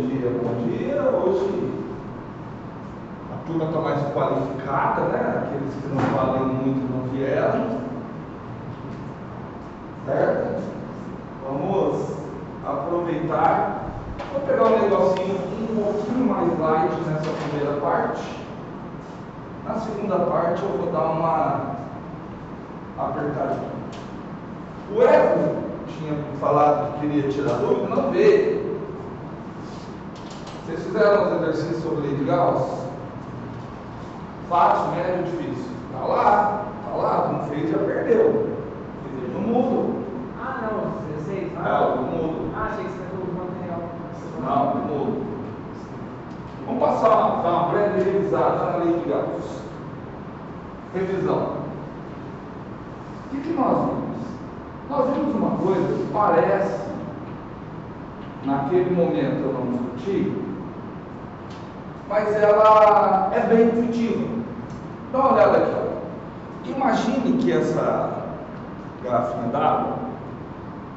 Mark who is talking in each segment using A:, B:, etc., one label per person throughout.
A: dia. Hoje a turma está mais qualificada, né? Aqueles que não falam muito não vieram. Certo? Vamos aproveitar. Vou pegar um negocinho um pouquinho mais light nessa primeira parte. Na segunda parte eu vou dar uma apertadinha. O Wesley tinha falado que queria tirar dúvida, não veio. Vocês fizeram os exercícios sobre lei de Gauss? Fácil, médio, difícil? Tá lá, não fez, já perdeu. No mudo.
B: Ah, não, 16, não?
A: É, no mudo.
B: Ah, achei que você falou no real.
A: Não, no mudo. Vamos passar uma breve revisada na lei de Gauss. Revisão. O que nós vimos? Nós vimos uma coisa que parece, naquele momento eu não discuti, mas ela é bem intuitiva. Dá uma olhada aqui. Ó. Imagine que essa garrafinha d'água,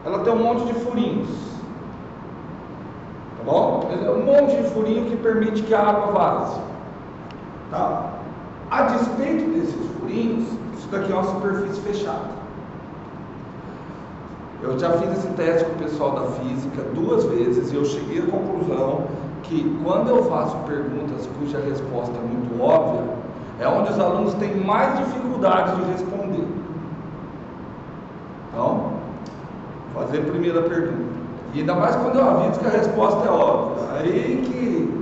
A: ela tem um monte de furinhos. Tá bom? É um monte de furinho que permite que a água vaze. Tá? A despeito desses furinhos, isso daqui é uma superfície fechada. Eu já fiz esse teste com o pessoal da física 2 vezes e eu cheguei à conclusão que quando eu faço perguntas cuja resposta é muito óbvia, é onde os alunos têm mais dificuldade de responder. Então, fazer a primeira pergunta. E ainda mais quando eu aviso que a resposta é óbvia. Aí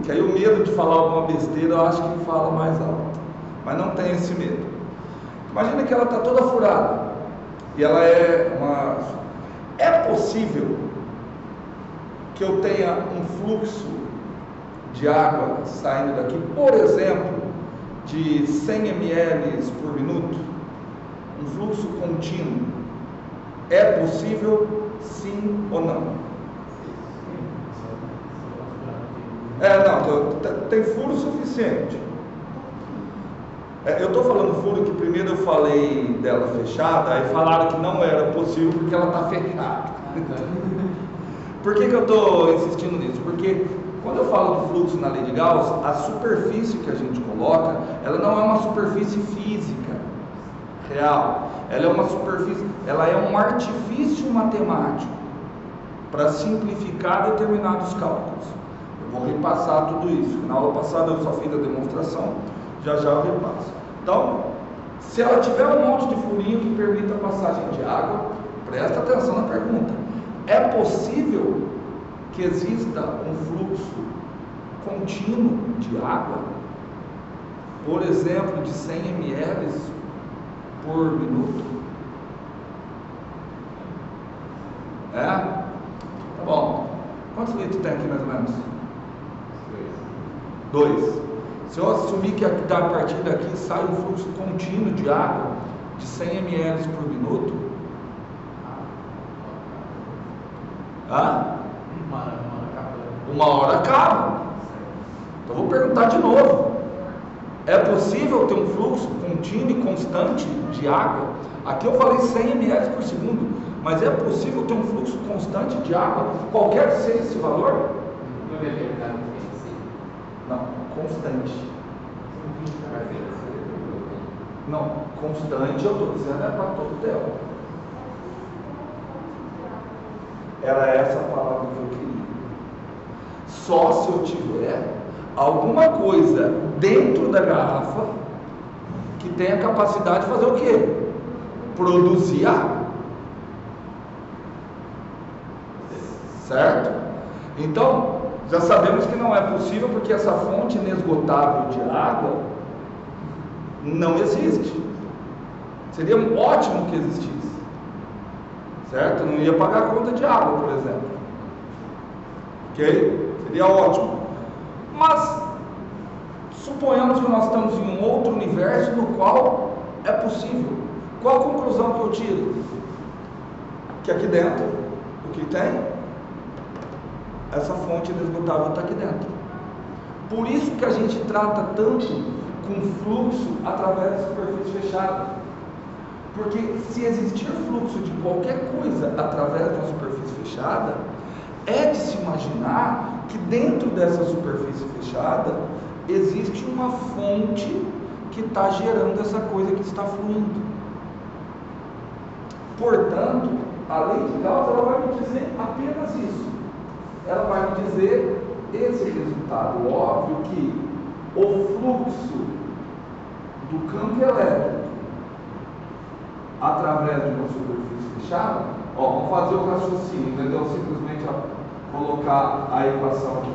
A: que aí o medo de falar alguma besteira eu acho que fala mais alto. Mas não tem esse medo. Imagina que ela está toda furada. E ela é uma... É possível que eu tenha um fluxo de água saindo daqui, por exemplo, de 100 ml por minuto? Um fluxo contínuo. É possível, sim ou não? Não, tem furo suficiente. Eu estou falando furo que primeiro eu falei dela fechada, aí falaram que não era possível porque ela está fechada. Por que eu estou insistindo nisso? Porque quando eu falo do fluxo na lei de Gauss, a superfície que a gente coloca, ela não é uma superfície física real, ela é uma superfície, ela é um artifício matemático para simplificar determinados cálculos. Eu vou repassar tudo isso. Na aula passada eu só fiz a demonstração, já eu repasso. Então, se ela tiver um monte de furinho que permita a passagem de água, presta atenção na pergunta. É possível que exista um fluxo contínuo de água, por exemplo, de 100 ml por minuto? Tá bom. Quantos litros tem aqui mais ou menos? 2. Se eu assumir que a partir daqui sai um fluxo contínuo de água de 100 ml por minuto, uma hora acaba. Então vou perguntar de novo. É possível ter um fluxo contínuo e constante de água? Aqui eu falei 100 ml por segundo, mas é possível ter um fluxo constante de água, qualquer que seja esse valor? Não, constante. Não, constante eu estou dizendo é para todo o tempo. Era essa a palavra que eu queria. Só se eu tiver alguma coisa dentro da garrafa que tenha capacidade de fazer o quê? Produzir água. Certo? Então, já sabemos que não é possível porque essa fonte inesgotável de água não existe. Seria ótimo que existisse. Certo? Não ia pagar a conta de água, por exemplo. Ok? Seria ótimo. Mas suponhamos que nós estamos em um outro universo no qual é possível. Qual a conclusão que eu tiro? Que aqui dentro, o que tem? Essa fonte inesgotável está aqui dentro. Por isso que a gente trata tanto com fluxo através da superfície fechada. Porque se existir fluxo de qualquer coisa através de uma superfície fechada, é de se imaginar que dentro dessa superfície fechada existe uma fonte que está gerando essa coisa que está fluindo. Portanto, a lei de Gauss ela vai me dizer apenas isso. Ela vai me dizer esse resultado. Óbvio que o fluxo do campo elétrico através de uma superfície fechada, vamos fazer o raciocínio, entendeu? Simplesmente colocar a equação aqui.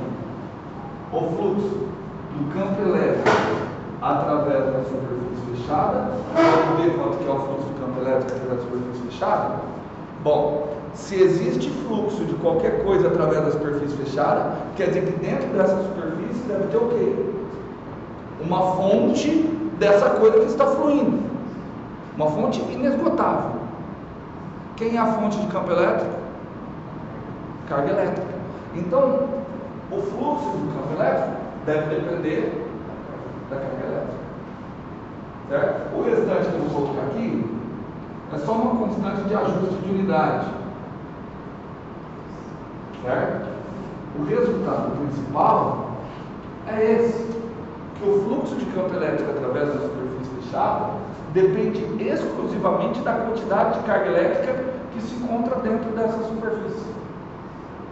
A: O fluxo do campo elétrico através da superfície fechada, vamos ver quanto que é o fluxo do campo elétrico através da superfície fechada? Bom, se existe fluxo de qualquer coisa através da superfície fechada, quer dizer que dentro dessa superfície deve ter o quê? Uma fonte dessa coisa que está fluindo, uma fonte inesgotável. Quem é a fonte de campo elétrico? Carga elétrica. Então, o fluxo do campo elétrico deve depender da carga elétrica, certo? O restante que eu vou colocar aqui é só uma constante de ajuste de unidade, certo? O resultado principal é esse, que o fluxo de campo elétrico através da superfície fechada depende exclusivamente da quantidade de carga elétrica que se encontra dentro dessa superfície,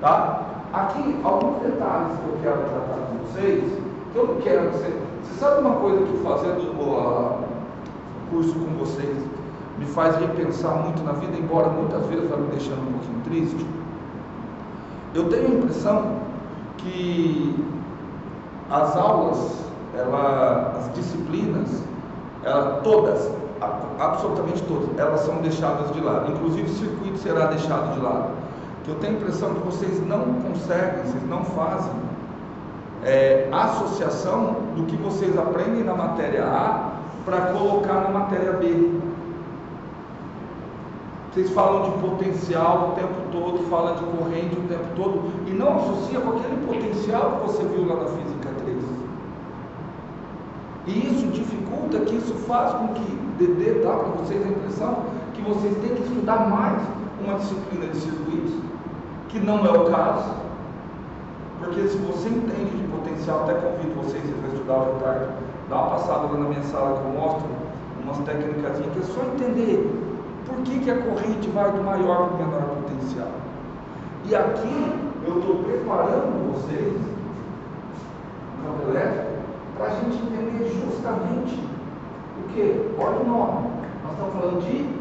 A: tá? Aqui, alguns detalhes que eu quero tratar com vocês, que eu não quero que você sabe uma coisa que fazendo o curso com vocês me faz repensar muito na vida, embora muitas vezes vai me deixando um pouquinho triste. Eu tenho a impressão que as aulas, as disciplinas, todas, absolutamente todas, elas são deixadas de lado. Inclusive o circuito será deixado de lado. Eu tenho a impressão que vocês não conseguem, vocês não fazem associação do que vocês aprendem na matéria A para colocar na matéria B. Vocês falam de potencial o tempo todo, falam de corrente o tempo todo e não associa com aquele potencial que você viu lá na Física 3. E isso dificulta, que isso faz com que dá para vocês a impressão que vocês têm que estudar mais uma disciplina de circuitos, que não é o caso, porque se você entende de potencial, até convido vocês a estudar hoje à tarde, dá uma passada lá na minha sala que eu mostro umas técnicas que é só entender por que a corrente vai do maior para o menor potencial. E aqui eu estou preparando vocês, no campo elétrico, para a gente entender justamente o que? Olha o nome, nós estamos falando de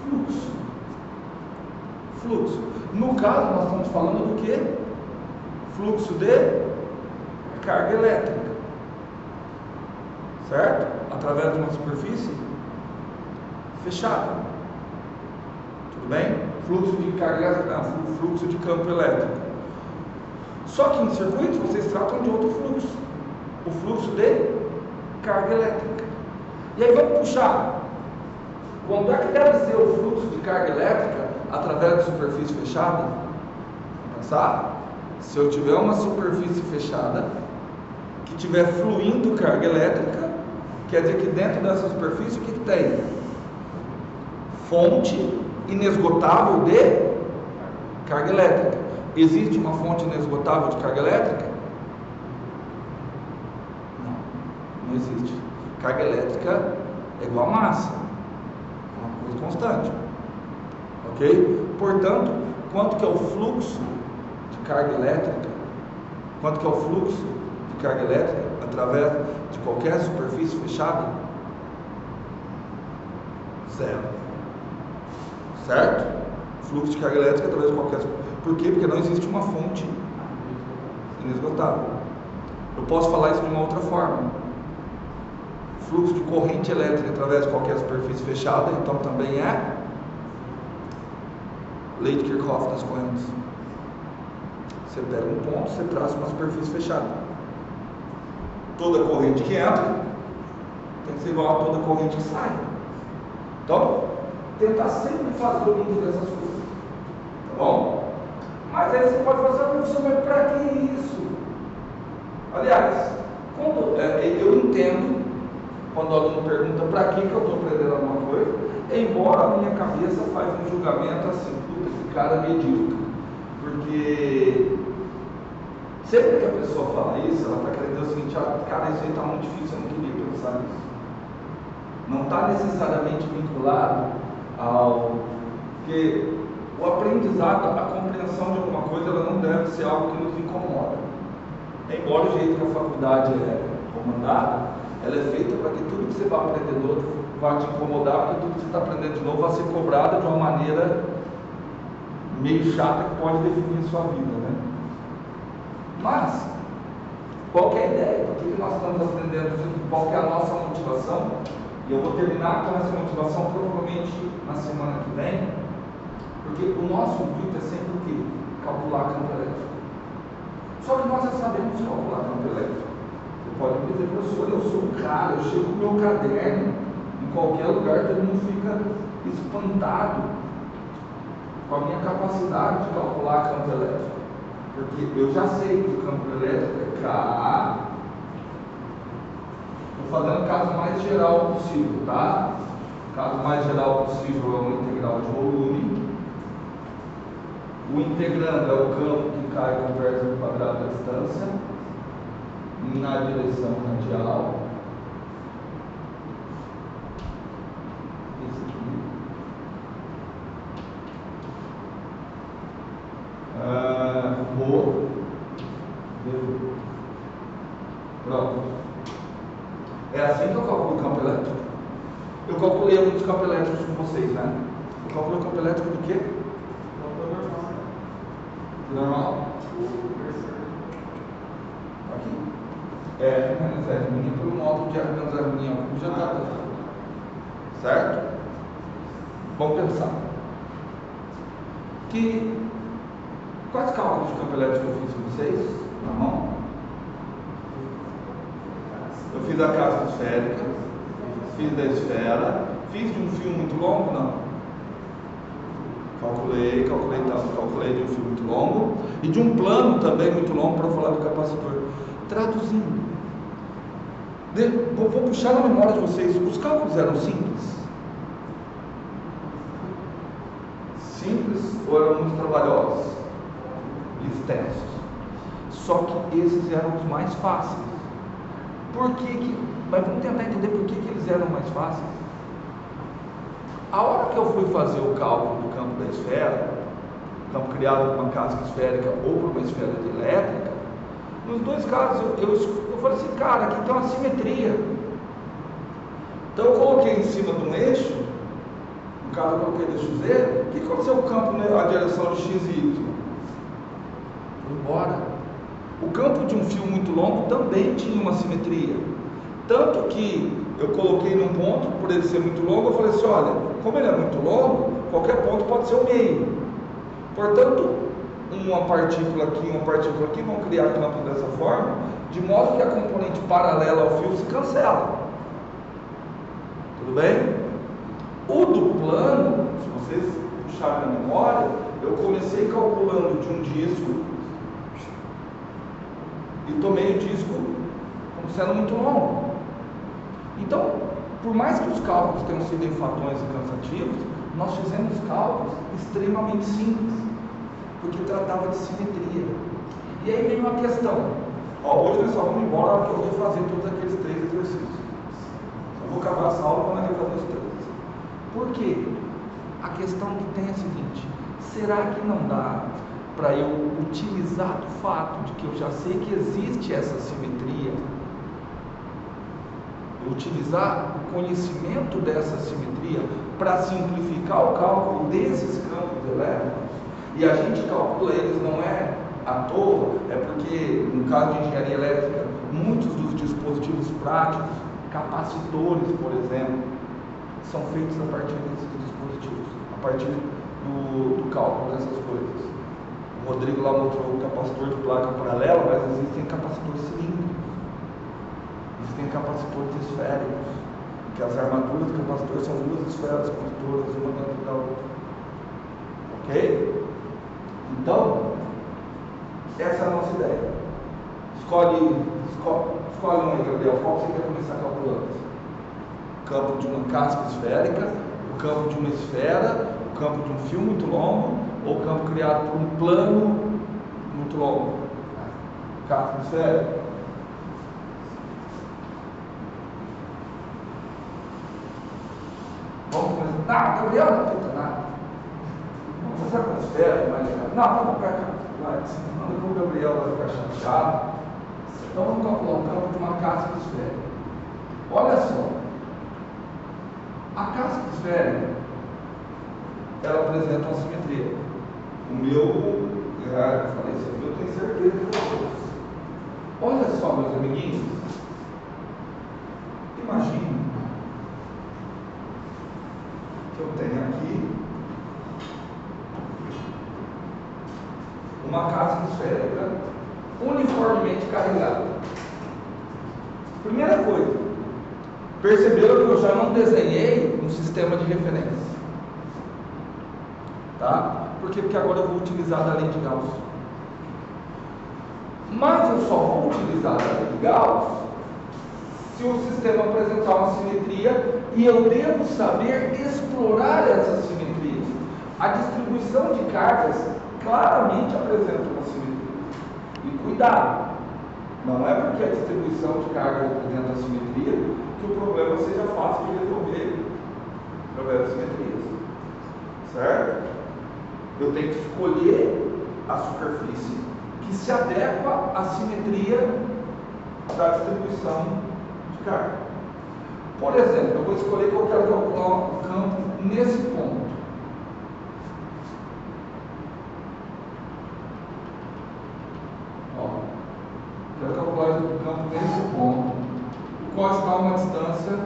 A: fluxo. Fluxo. No caso, nós estamos falando do que? Fluxo de carga elétrica, certo? Através de uma superfície fechada. Tudo bem? Fluxo de carga elétrica, não, fluxo de campo elétrico. Só que em circuitos vocês tratam de outro fluxo, o fluxo de carga elétrica. E aí vamos puxar. Quando é que deve ser o fluxo de carga elétrica através de superfície fechada? Vamos pensar? Se eu tiver uma superfície fechada que estiver fluindo carga elétrica, quer dizer que dentro dessa superfície o que tem? Fonte inesgotável de carga elétrica. Existe uma fonte inesgotável de carga elétrica? Não existe. Carga elétrica é igual a massa, é uma coisa constante, ok? Portanto, quanto que é o fluxo de carga elétrica? Quanto que é o fluxo de carga elétrica através de qualquer superfície fechada? Zero. Certo? Fluxo de carga elétrica através de qualquer superfície. Por quê? Porque não existe uma fonte inesgotável. Eu posso falar isso de uma outra forma. Fluxo de corrente elétrica através de qualquer superfície fechada, então também é lei de Kirchhoff das correntes. Você pega um ponto, você traça uma superfície fechada. Toda corrente que entra tem que ser igual a toda corrente que sai. Então, tentar sempre fazer o mínimo dessas coisas. Tá bom? Mas aí você pode fazer, professor, mas para que isso? Aliás, quando eu entendo, quando o aluno pergunta para que eu estou aprendendo alguma coisa, embora a minha cabeça faz um julgamento assim, puta, esse cara é medíocre, porque Sempre que a pessoa fala isso, ela está querendo dizer o seguinte: cara, isso aí está muito difícil, eu não queria pensar nisso. Não está necessariamente vinculado ao que o aprendizado, a compreensão de alguma coisa, ela não deve ser algo que nos incomoda. Embora o jeito que a faculdade é comandada, ela é feita para que tudo que você vai aprender novo vai te incomodar, porque tudo que você está aprendendo de novo vai ser cobrado de uma maneira meio chata que pode definir a sua vida, né? Mas, qual que é a ideia? Por que nós estamos aprendendo isso? Qual que é a nossa motivação? E eu vou terminar com essa motivação provavelmente na semana que vem, porque o nosso intuito é sempre o quê? Calcular campo elétrico. Só que nós já sabemos calcular campo elétrico. Você pode me dizer: professor, eu sou um cara, eu chego com o meu caderno, em qualquer lugar, todo mundo fica espantado com a minha capacidade de calcular campo elétrico. Porque eu já sei que o campo elétrico é K. Estou fazendo o caso mais geral possível, tá? O caso mais geral possível é uma integral de volume. O integrando é o campo que cai com o verso quadrado da distância na direção radial. Esse aqui. Pronto. É assim que eu calculo o campo elétrico. Eu calculei alguns campos elétricos com vocês, né? Eu calculei o campo elétrico do quê? Normal. Aqui. Menos R' por módulo de R menos R' já está. Certo? Vamos pensar. Quais cálculos de campo elétrico eu fiz com vocês? Na mão? Eu fiz a casca esférica, fiz da esfera, fiz de um fio muito longo? Não. Calculei de um fio muito longo e de um plano também muito longo para falar do capacitor. Traduzindo, vou puxar na memória de vocês: os cálculos eram simples? Simples ou eram muito trabalhosos e extensos? Só que esses eram os mais fáceis. Mas vamos tentar entender por que eles eram mais fáceis. A hora que eu fui fazer o cálculo do campo da esfera, campo criado por uma casca esférica ou por uma esfera elétrica, nos dois casos eu falei assim: cara, aqui tem uma simetria. Então eu coloquei em cima de um eixo, no caso eu coloquei no eixo Z. O que aconteceu com o campo na direção de X e Y? Foi embora. O campo de um fio muito longo também tinha uma simetria. Tanto que eu coloquei num ponto, por ele ser muito longo, eu falei assim: olha, como ele é muito longo, qualquer ponto pode ser o meio. Portanto, uma partícula aqui vão criar campo dessa forma, de modo que a componente paralela ao fio se cancela. Tudo bem? O do plano, se vocês puxarem na memória, eu comecei calculando de um disco e tomei o disco como sendo muito longo. Então, por mais que os cálculos tenham sido enfadonhos e cansativos, nós fizemos cálculos extremamente simples, porque tratava de simetria. E aí vem uma questão: hoje nós só vamos embora na hora que eu vou fazer todos aqueles 3 exercícios. Eu vou acabar essa aula quando eu fazer os 3. Por quê? A questão que tem é a seguinte: será que não dá para eu utilizar do fato de que eu já sei que existe essa simetria, utilizar o conhecimento dessa simetria para simplificar o cálculo desses campos elétricos? E a gente calcula eles não é à toa, é porque no caso de engenharia elétrica, muitos dos dispositivos práticos, capacitores, por exemplo, são feitos a partir desses dispositivos, a partir do cálculo dessas coisas. O Rodrigo lá mostrou o capacitor de placa paralela, mas existem capacitores cilíndricos, existem capacitores esféricos, que as armaduras do capacitor são 2 esferas condutoras, uma dentro da outra. Ok? Então, essa é a nossa ideia. Escolhe um aí, Gabriel. Qual você quer começar calculando? O campo de uma casca esférica, o campo de uma esfera, o campo de um fio muito longo, ou o campo criado por um plano muito longo? Casca esférica. Vamos começar. Não, Gabriel não tenta nada. Vamos fazer com a esfera, mais legal. Não, vamos ficar lá. Senão o Gabriel vai ficar chateado. Então vamos calcular o campo de uma casca esférica. Olha só. A casca esférica, ela apresenta uma simetria. O meu, eu falei isso aqui, eu tenho certeza que vocês. Olha só, meus amiguinhos. Imagine que eu tenho aqui uma casca esférica uniformemente carregada. Primeira coisa, perceberam que eu já não desenhei um sistema de referência, tá? Por quê? Porque agora eu vou utilizar a lei de Gauss. Mas eu só vou utilizar a lei de Gauss se o sistema apresentar uma simetria, e eu devo saber explorar essas simetrias. A distribuição de cargas claramente apresenta uma simetria. E cuidado, não é porque a distribuição de cargas apresenta a simetria que o problema seja fácil de resolver através das simetrias. Certo? Eu tenho que escolher a superfície que se adequa à simetria da distribuição de carga. Por exemplo, eu vou escolher que eu quero calcular o campo nesse ponto. Ó, quero calcular o campo nesse ponto, o qual está a uma distância,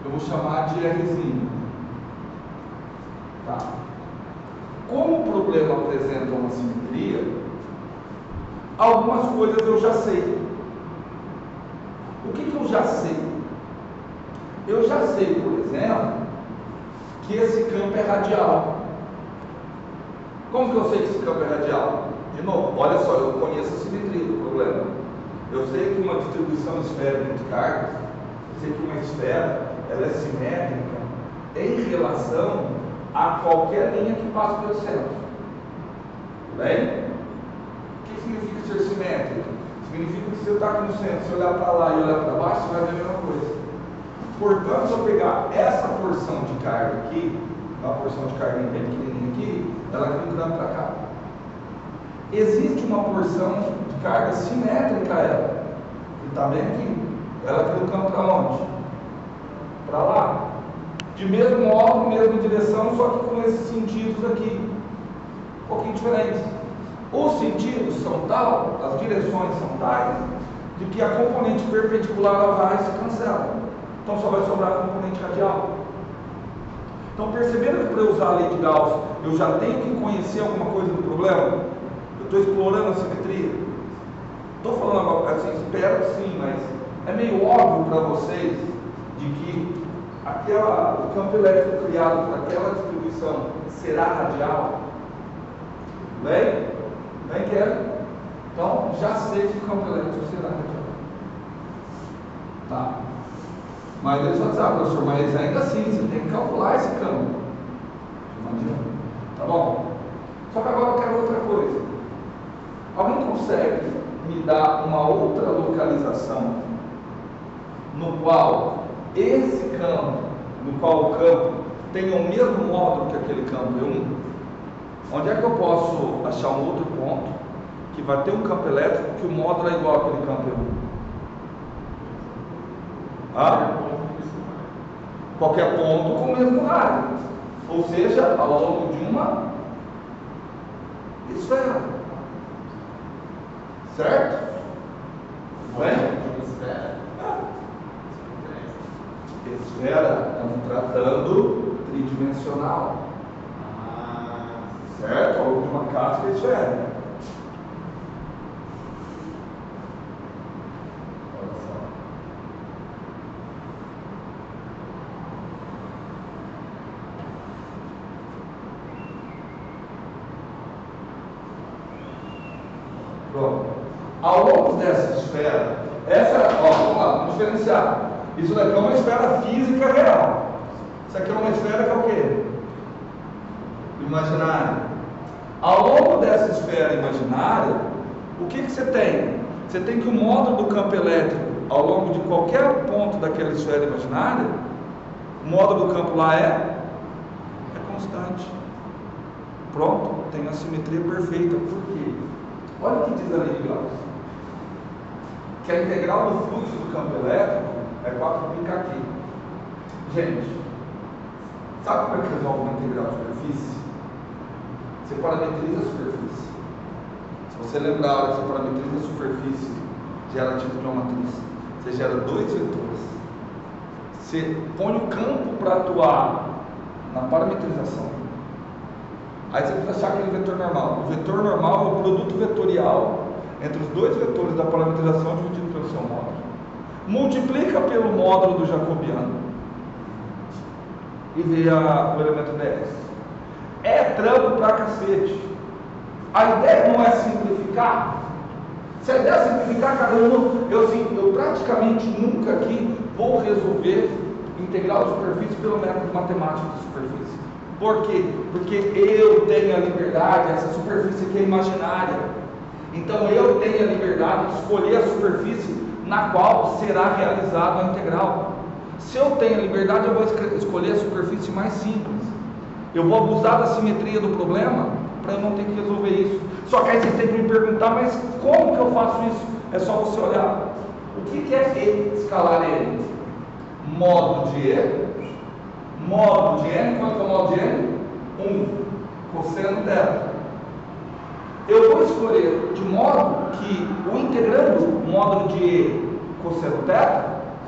A: eu vou chamar de Rzinho. Tá. Como o problema apresenta uma simetria, algumas coisas eu já sei. O que eu já sei? Eu já sei, por exemplo, que esse campo é radial. Como que eu sei que esse campo é radial? De novo, olha só, eu conheço a simetria do problema. Eu sei que uma distribuição esférica de cargas, eu sei que uma esfera, ela é simétrica em relação a qualquer linha que passa pelo centro. Bem? O que significa ser simétrico? Significa que se eu estar aqui no centro, se eu olhar para lá e olhar para baixo, você vai ver a mesma coisa. Portanto, se eu pegar essa porção de carga aqui, uma porção de carga bem pequenininha aqui, ela vem grudando para cá. Existe uma porção de carga simétrica a ela. E está bem aqui. Ela vem no campo para onde? Para lá. De mesmo modo, mesma direção, só que com esses sentidos aqui. Um pouquinho diferentes. Os sentidos são tal, as direções são tais, de que a componente perpendicular ao raio se cancela. Então só vai sobrar a componente radial. Então perceberam que para eu usar a lei de Gauss, eu já tenho que conhecer alguma coisa do problema? Eu estou explorando a simetria. Estou falando agora assim, espero que sim, mas é meio óbvio para vocês de que o campo elétrico criado por aquela distribuição será radial. Bem? Bem, Kelly? Então já sei que o campo elétrico será radial. Tá. Mas eles vão dizer, professor, mas ainda assim, você tem que calcular esse campo. Não adianta. Tá bom? Só que agora eu quero outra coisa. Alguém consegue me dar uma outra localização no qual esse campo, no qual o campo tenha o mesmo módulo que aquele campo E1? Onde é que eu posso achar um outro ponto que vai ter um campo elétrico que o módulo é igual àquele campo E1? Qualquer ponto com o mesmo raio, ou seja, ao longo de uma esfera, certo? Bem? Esfera, estamos tratando tridimensional, certo? Ao longo de uma casca esférica. Ao longo dessa esfera, vamos lá, vamos diferenciar. Isso daqui é uma esfera física real. Isso aqui é uma esfera que é o quê? Imaginária. Ao longo dessa esfera imaginária, O que você tem? Você tem que o módulo do campo elétrico, ao longo de qualquer ponto daquela esfera imaginária, o módulo do campo lá é constante. Pronto, tem a simetria perfeita. Por quê? Olha o que diz a lei de Gauss. Que a integral do fluxo do campo elétrico é 4πk aqui. Gente, sabe como é que resolve uma integral de superfície? Você parametriza a superfície. Se você lembrar, a hora que você parametriza a superfície gerativa de uma matriz, você gera dois vetores. Você põe o campo para atuar na parametrização. Aí você precisa achar aquele vetor normal. O vetor normal é o produto vetorial entre os dois vetores da parametrização dividido pelo seu módulo. Multiplica pelo módulo do jacobiano e vê o elemento ds. É trampo pra cacete. A ideia não é simplificar. Se a ideia é simplificar, cara, eu praticamente nunca aqui vou resolver integral de superfície pelo método matemático de superfície. Por quê? Porque eu tenho a liberdade, essa superfície aqui é imaginária. Então eu tenho a liberdade de escolher a superfície na qual será realizada a integral. Se eu tenho a liberdade, eu vou escolher a superfície mais simples. Eu vou abusar da simetria do problema para eu não ter que resolver isso. Só que aí você tem que me perguntar, mas como que eu faço isso? É só você olhar. O que é E escalar N? Módulo de E. Módulo de N, quanto é o módulo de N? 1. Cosseno θ. Eu vou escolher de modo que o integrando módulo de E cosseno θ,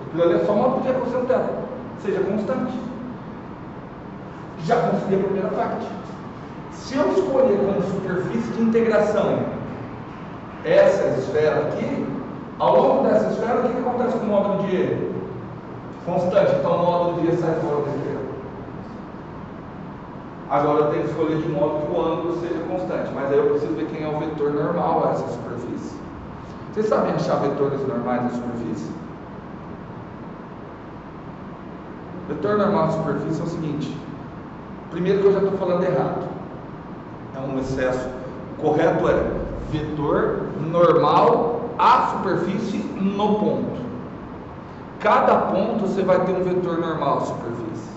A: aquilo ali é só módulo de E cosseno θ, seja constante. Já consegui a primeira parte. Se eu escolher como superfície de integração essa esfera aqui, ao longo dessa esfera, o que acontece com o módulo de E? Constante. Então o módulo de E sai fora da esfera. Agora eu tenho que escolher de modo que o ângulo seja constante, mas aí eu preciso ver quem é o vetor normal a essa superfície. Vocês sabem achar vetores normais da superfície? Vetor normal da superfície é o seguinte: primeiro que eu já estou falando errado, é um excesso. O correto é vetor normal à superfície no ponto. Cada ponto você vai ter um vetor normal à superfície.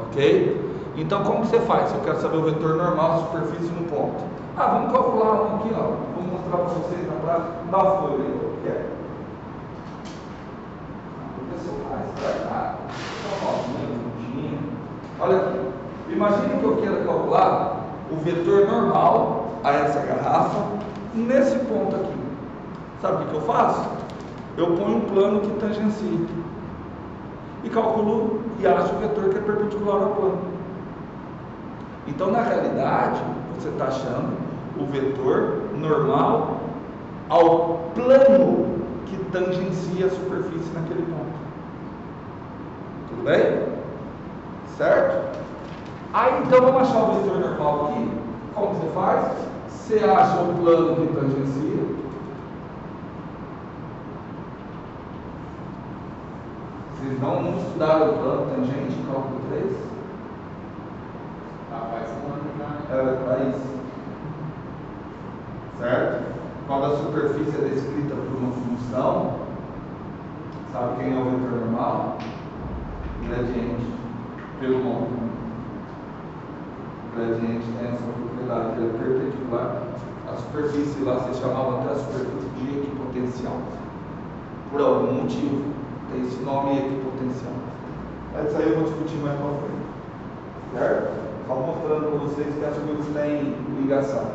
A: Ok? Então como que você faz? Eu quero saber o vetor normal à superfície no ponto. Vamos calcular um aqui, ó. Vou mostrar para vocês na prática. Dá uma folha aí, o que é? Olha aqui. Imagine que eu queira calcular o vetor normal a essa garrafa nesse ponto aqui. Sabe o que eu faço? Eu ponho um plano que tangencia e calculo e acho o vetor que é perpendicular ao plano. Então, na realidade, você está achando o vetor normal ao plano que tangencia a superfície naquele ponto. Tudo bem? Certo? Aí, então, vamos achar o vetor normal aqui. Como você faz? Você acha o plano que tangencia. Vocês não estudaram o plano tangente em cálculo 3?
B: Faz um ano já.
A: É para isso. Certo? Quando a superfície é descrita por uma função, sabe quem é o vetor normal? Gradiente pelo módulo. O gradiente tem essa propriedade, ele é perpendicular. A superfície lá se chamava até a superfície de equipotencial. Por algum motivo, tem esse nome equipotencial. Mas isso aí eu vou discutir mais para frente. Certo? Só mostrando para vocês que as coisas têm ligação.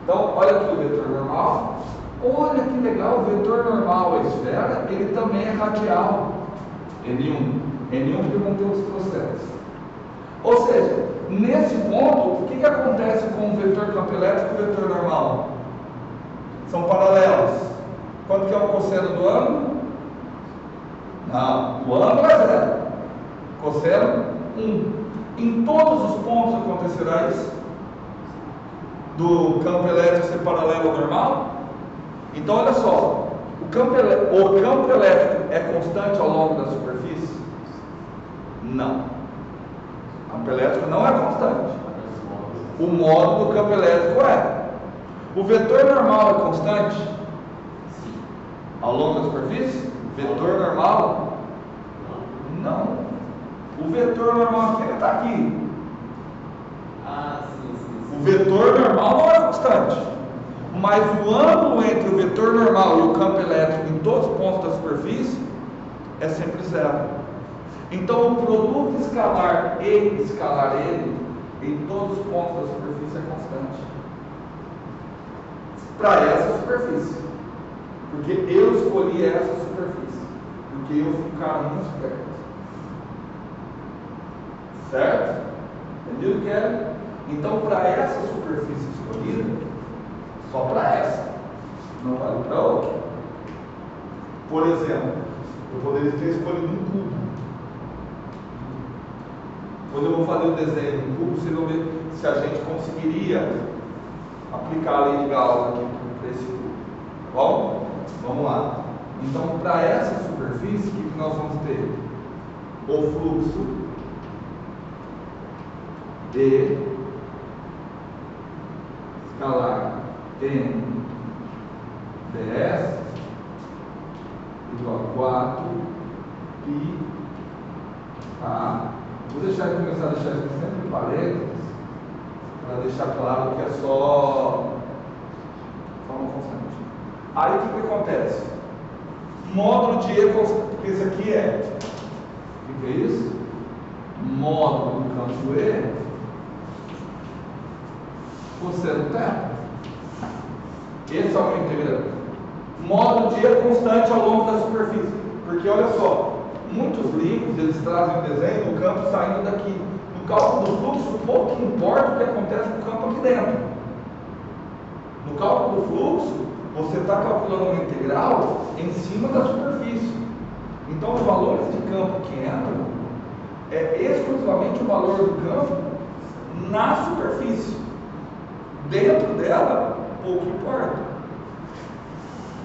A: Então, olha aqui o vetor normal. Olha que legal, o vetor normal, a esfera, ele também é radial. N1 porque não tem os processos. Ou seja, nesse ponto, o que acontece com o vetor campo elétrico e o vetor normal? São paralelos. Quanto que é o cosseno do ângulo? Não, o ângulo é 0. Cosseno 1. Em todos os pontos acontecerá isso? Do campo elétrico ser paralelo ao normal? Então olha só, o campo elétrico é constante ao longo da superfície? Não. O campo elétrico não é constante. O módulo do campo elétrico é. O vetor normal é constante? Ao longo da superfície? Vetor normal? Não. O vetor normal aqui, ele está aqui. O vetor normal não é constante. Mas o ângulo entre o vetor normal e o campo elétrico em todos os pontos da superfície é sempre zero. Então o produto escalar e escalar ele em todos os pontos da superfície é constante. Para essa superfície. Porque eu escolhi essa superfície. Porque eu fui um cara muito esperto. Certo? Entendido, Kelly? Então, para essa superfície escolhida, só para essa, não vale para outra. Por exemplo, eu poderia ter escolhido um cubo. Quando eu vou fazer o desenho do cubo, vocês vão ver se a gente conseguiria aplicar a lei de Gauss aqui para esse cubo. Tá bom? Vamos lá. Então, para essa superfície, o que nós vamos ter? O fluxo de escalar n ds igual a 4 pi a. Vou começar a deixar isso sempre em parênteses para deixar claro que é só uma constante. Aí o que acontece? Módulo de E constante, porque isso aqui é. O que é isso? Módulo do campo E cosseno θ. Esse é o meu integrante. Módulo de E é constante ao longo da superfície. Porque olha só, muitos livros eles trazem o desenho do campo saindo daqui. No cálculo do fluxo, pouco importa o que acontece no campo aqui dentro. No cálculo do fluxo, você está calculando uma integral em cima da superfície. Então, os valores de campo que entram é exclusivamente o valor do campo na superfície. Dentro dela, pouco importa.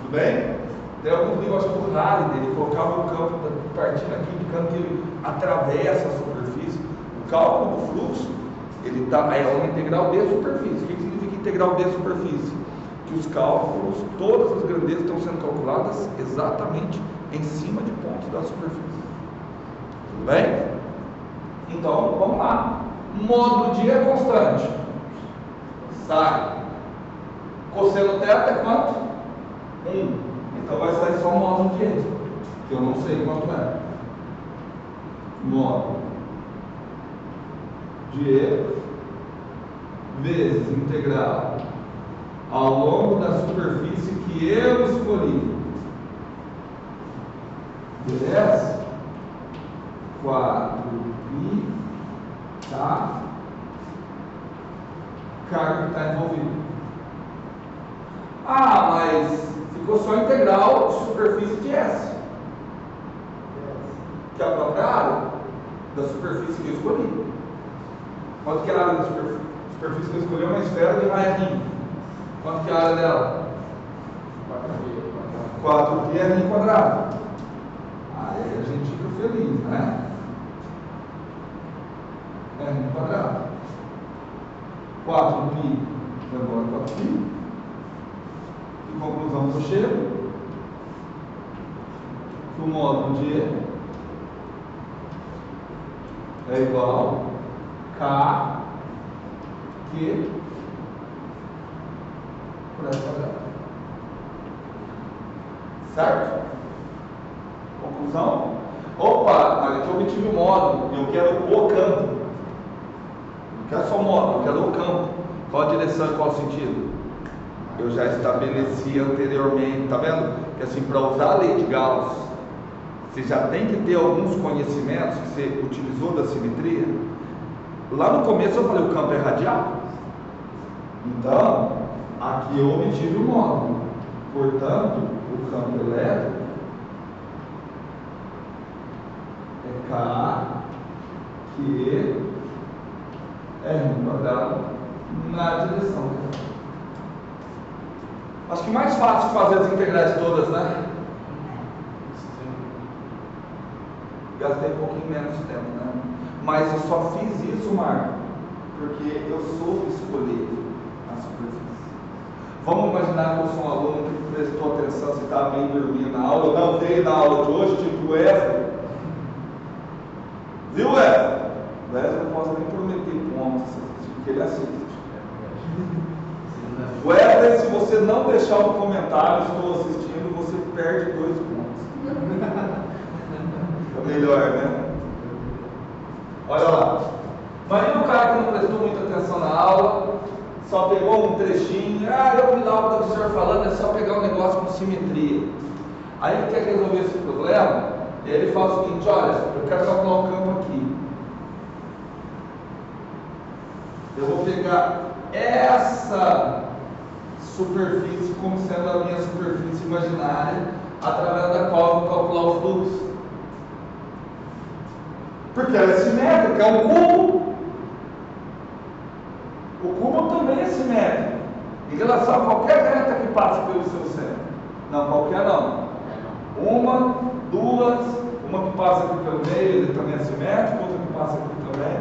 A: Tudo bem? Tem alguns livros, acho que o Harry, ele colocava o campo partindo aqui, indicando que ele atravessa a superfície. O cálculo do fluxo, ele é uma integral de superfície. O que significa integral de superfície? Que os cálculos, todas as grandezas estão sendo calculadas exatamente em cima de pontos da superfície. Tudo bem? Então, vamos lá. Módulo de E é constante. Sai. Cosseno θ é quanto? 1. Então vai sair só o módulo de E, que eu não sei quanto é. Módulo de E vezes integral ao longo da superfície que eu escolhi. Beleza? 4 pi tá? Carga que está envolvido. Ah, mas ficou só integral de superfície de S, que é a própria área da superfície que eu escolhi. Quanto que é a área da superfície que eu escolhi? É uma esfera de raio R. Quanto que é a área dela? 4π r quadrado. Aí a gente fica feliz, né? R quadrado. 4π, agora 4π. Que conclusão eu chego? Que o módulo de E é igual a K Q por S quadrado. Certo? Conclusão? Opa, mas aqui eu obtive o módulo e eu quero o campo. Não quero só o módulo, eu quero o campo. Qual a direção e qual o sentido? Eu já estabeleci anteriormente, tá vendo? Que assim, para usar a lei de Gauss, você já tem que ter alguns conhecimentos que você utilizou da simetria. Lá no começo eu falei, o campo é radial. Então, aqui eu obtive o módulo. Portanto, o campo elétrico é K, Q, R quadrado na direção. Acho que mais fácil fazer as integrais todas, né? Gastei um pouquinho menos de tempo, né? Mas eu só fiz isso, Marco, porque eu soube escolher a superfície. Vamos imaginar que eu sou um aluno que prestou atenção, se estava meio dormindo na aula, eu não veio na aula de hoje, tipo o Wesley. Viu, Wesley? O Wesley eu não posso nem prometer pontos, porque ele assiste. Wesley, se você não deixar um comentário, estou assistindo, você perde 2 pontos. É melhor, né? Olha lá. Imagina um cara que não prestou muita atenção na aula, só pegou um trechinho, eu vi lá o professor falando, é só pegar um negócio com simetria. Aí ele quer resolver esse problema, e ele fala o seguinte: olha, eu quero calcular o campo aqui. Eu vou pegar essa superfície como sendo a minha superfície imaginária, através da qual eu vou calcular o fluxo. Porque ela é simétrica, é um cubo. O cubo também é simétrico, em relação a qualquer reta que passe pelo seu centro. Não, qualquer não. Uma, duas, uma que passa aqui pelo meio, ele também é simétrico, outra que passa aqui também.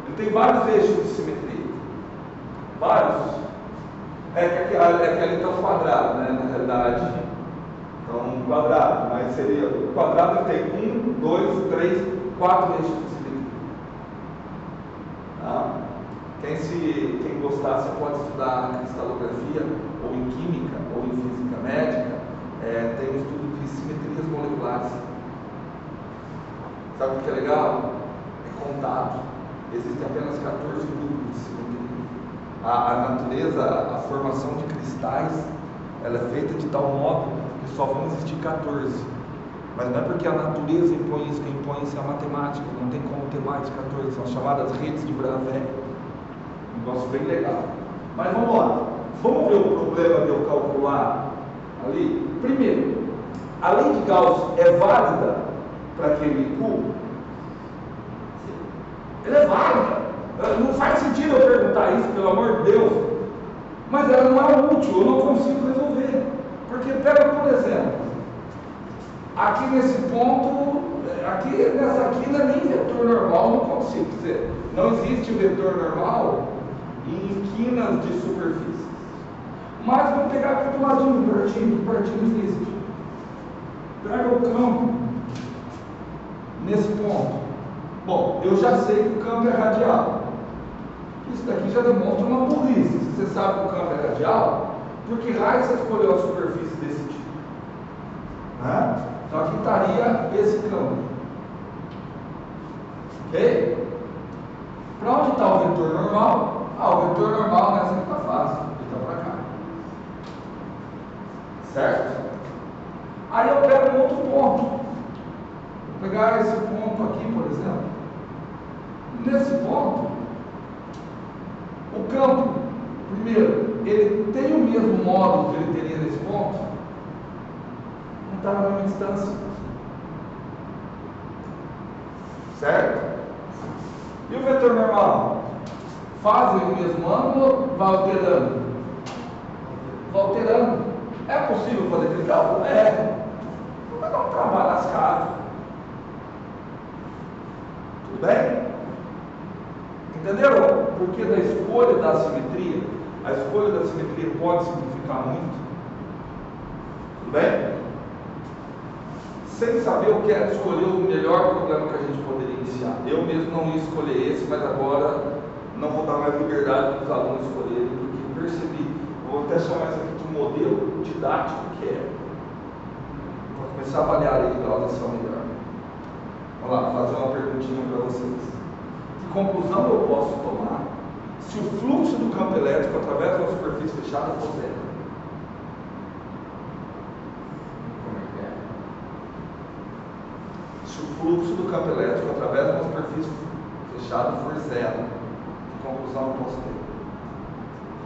A: Ele tem vários eixos de simetria. Vários. É que ali está um quadrado, né? Na realidade, então um quadrado, mas seria o quadrado tem 1, 2, 3, 4 eixos de simetria. Tá? Quem gostar, você pode estudar na cristalografia, ou em química, ou em física médica, tem um estudo de simetrias moleculares. Sabe o que é legal? É contato. Existem apenas 14 grupos de simetria. A natureza, a formação de cristais, ela é feita de tal modo que só vão existir 14. Mas não é porque a natureza impõe isso, quem impõe isso é a matemática. Não tem como ter mais de 14. São chamadas redes de Bravais. Um negócio bem legal. Mas vamos lá. Vamos ver o problema de eu calcular ali. Primeiro, a lei de Gauss é válida para aquele cubo? Ela é válida. Não faz sentido eu perguntar isso, pelo amor de Deus. Mas ela não é útil, eu não consigo resolver. Porque, pega por exemplo, aqui nesse ponto, nessa quina nem vetor normal não consigo dizer. Não existe o vetor normal em quinas de superfície. Mas vamos pegar aqui do ladinho, pertinho existe. Pega o campo nesse ponto. Bom, eu já sei que o campo é radial. Isso daqui já demonstra uma burrice. Se você sabe que o campo é radial, por que raio você escolheu a superfície desse tipo? Então aqui estaria esse campo. Ok? Para onde está o vetor normal? O vetor normal nessa aqui está fácil. Ele está para cá. Certo? Aí eu pego um outro ponto. Vou pegar esse ponto aqui, por exemplo. Nesse ponto, o campo, primeiro, ele tem o mesmo módulo que ele teria nesse ponto? Não está na mesma distância. Certo? E o vetor normal? Fazem o mesmo ângulo, vai alterando? Vai alterando. É possível fazer aquele cálculo? É. Não vai dar um trabalho lascado. Tudo bem? Entenderam? Porque da escolha da simetria, a escolha da simetria pode simplificar muito. Tudo bem? Sem saber, eu quero escolher o melhor problema que a gente poderia iniciar. Eu mesmo não ia escolher esse, mas agora não vou dar mais liberdade para os alunos escolherem, porque percebi, vou até chamar isso aqui de um modelo didático que é, para começar a avaliar a lei de Gauss dessa melhor. Vamos lá, fazer uma perguntinha para vocês. Que conclusão eu posso tomar se o fluxo do campo elétrico através de uma superfície fechada for zero? Se o fluxo do campo elétrico através de uma superfície fechada for zero, que conclusão eu posso ter?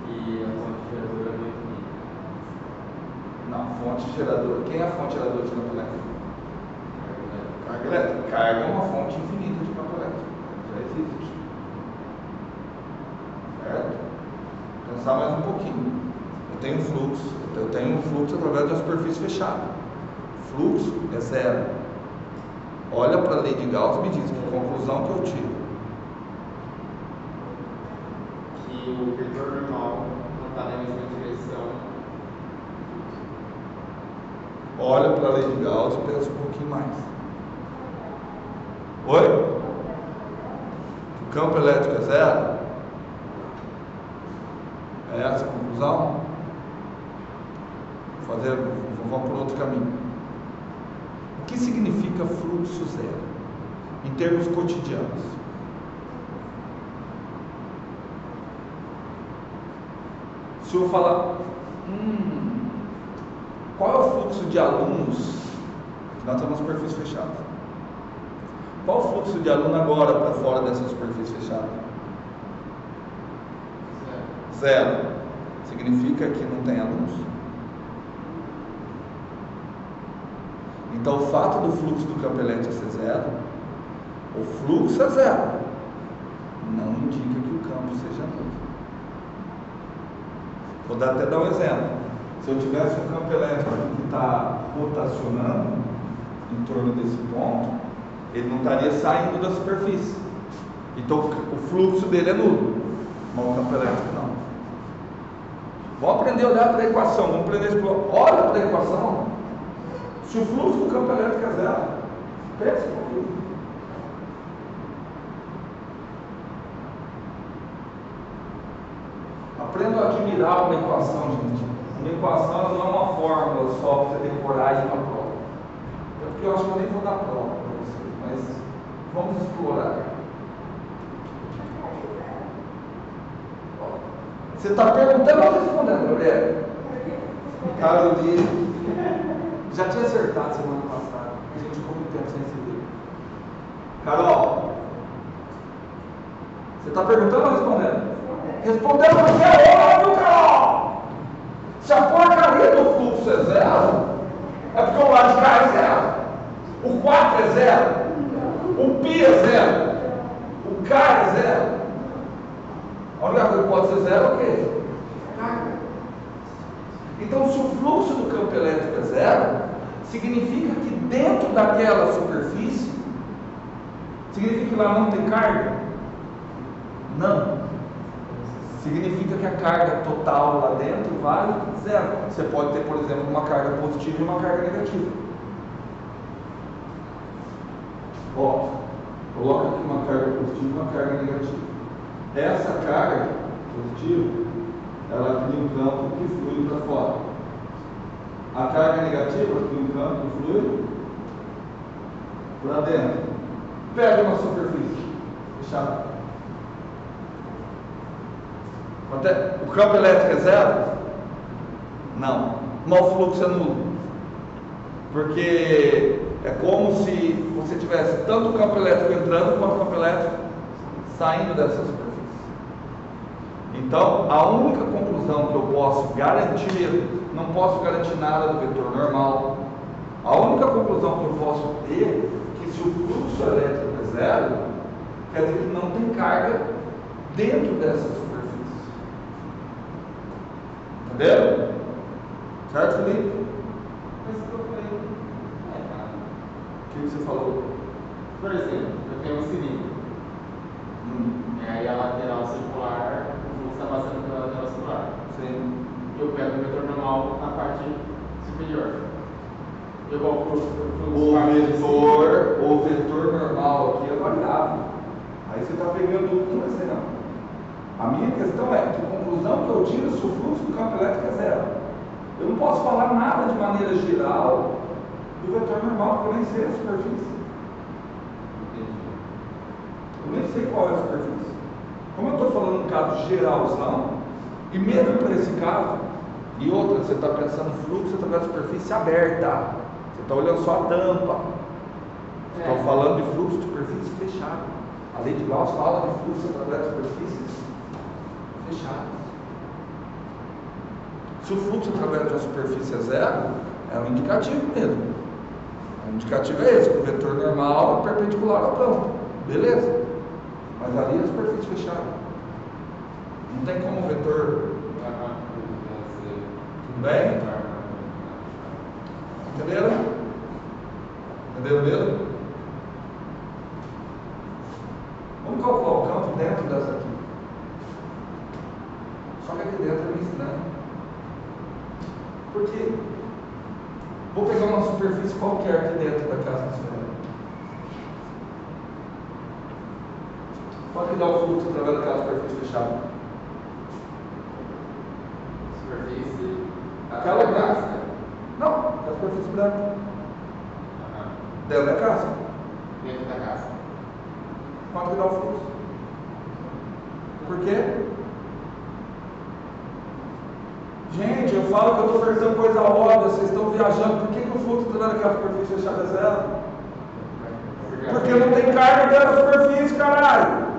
C: E a fonte geradora é infinita.
A: Não, fonte geradora. Quem é a fonte geradora de campo elétrico? Carga elétrica. Carga é uma fonte infinita de campo elétrico. Já existe. Certo? Pensar mais um pouquinho. Eu tenho um fluxo através de uma superfície fechada. Fluxo é zero. Olha para a lei de Gauss e me diz que conclusão que eu tiro.
C: Que o vetor normal não está na mesma direção
A: olha para a lei de Gauss e pensa um pouquinho mais. Oi? O campo elétrico é zero? É essa a conclusão? Vamos por outro caminho. O que significa fluxo zero em termos cotidianos? Se eu falar, qual é o fluxo de alunos? Nós estamos na superfície fechada. Qual o fluxo de aluno agora para fora dessa superfície fechada? Zero. Significa que não tem alunos. Então, o fato do fluxo do campo elétrico ser zero, o fluxo é zero, não indica que o campo seja nulo. Vou até dar um exemplo. Se eu tivesse um campo elétrico que está rotacionando em torno desse ponto, ele não estaria saindo da superfície. Então, o fluxo dele é nulo, mas o campo elétrico não. Vamos aprender a olhar para a equação. Vamos aprender a explorar. Olha para a equação. Se o fluxo do campo elétrico é zero, pensa um pouquinho. Aprenda a admirar uma equação, gente. Uma equação não é uma fórmula só para você decorar e ir para a prova. É porque eu acho que eu nem vou dar prova para vocês, mas vamos explorar. Você está perguntando ou respondendo, Gabriel? Carolina. Já tinha acertado semana passada. A gente ficou muito tempo sem se ver. Carol, você está perguntando ou respondendo? Respondendo porque é óbvio, Carol! Se a porcaria do fluxo é zero, é porque o lado de cá é zero. O 4 é zero. O π é zero. O K é zero. A única coisa que pode ser zero é o quê? Carga. Então, se o fluxo do campo elétrico é zero, significa que dentro daquela superfície, significa que lá não tem carga? Não. Significa que a carga total lá dentro vale zero. Você pode ter, por exemplo, uma carga positiva e uma carga negativa. Ó, coloca aqui uma carga positiva e uma carga negativa. Essa carga positiva, ela cria um campo que flui para fora. A carga negativa cria um campo que flui para dentro. Pega uma superfície fechada. O campo elétrico é zero? Não. Mas o fluxo é nulo. Porque é como se você tivesse tanto o campo elétrico entrando quanto o campo elétrico saindo dessa superfície. Então, a única conclusão que eu posso garantir, não posso garantir nada do vetor normal. A única conclusão que eu posso ter é que se o fluxo elétrico é zero, quer dizer que não tem carga dentro dessa superfície. Entendeu? Certo, Felipe?
C: Mas o que eu falei não é nada.
A: O que você falou?
C: Por exemplo, eu tenho um cilindro. E aí a lateral circular, o fluxo está passando pela lateral circular.
A: Sim.
C: Eu pego o vetor normal na parte superior. Eu vou para
A: O vetor normal aqui é variável. Aí você está pegando um exemplo. A minha questão é que conclusão que eu tiro se o fluxo do campo elétrico é zero. Eu não posso falar nada de maneira geral do vetor normal, porque eu nem sei a superfície. Eu nem sei qual é a superfície. Como eu estou falando um caso geralzão, e mesmo para esse caso, e outra, você está pensando fluxo através da superfície aberta. Você está olhando só a tampa. Estou falando de fluxo de superfície fechada. A lei de Gauss fala de fluxo através de superfícies fechadas. Se o fluxo através de uma superfície é zero, é um indicativo mesmo. O indicativo é esse, que o vetor normal é perpendicular ao campo. Beleza. Mas ali é a superfície fechada. Não tem como o vetor. Tudo bem? Entenderam? Entenderam mesmo? Vamos calcular o campo dentro dessa aqui. Só que aqui dentro é meio estranho. Por quê? Vou pegar uma superfície qualquer aqui dentro da casa esférica. Qual que dá o fluxo através daquela superfície fechada?
C: Superfície.
A: Aquela branca. Não, a superfície branca. Dentro da casa.
C: Dentro da casa.
A: Quanto que dá o fluxo? Por quê? Gente, eu falo que eu estou oferecendo coisa óbvia, vocês estão viajando. Por que o fluxo através daquela superfície fechada é zero? Porque não tem carga dentro da superfície, caralho.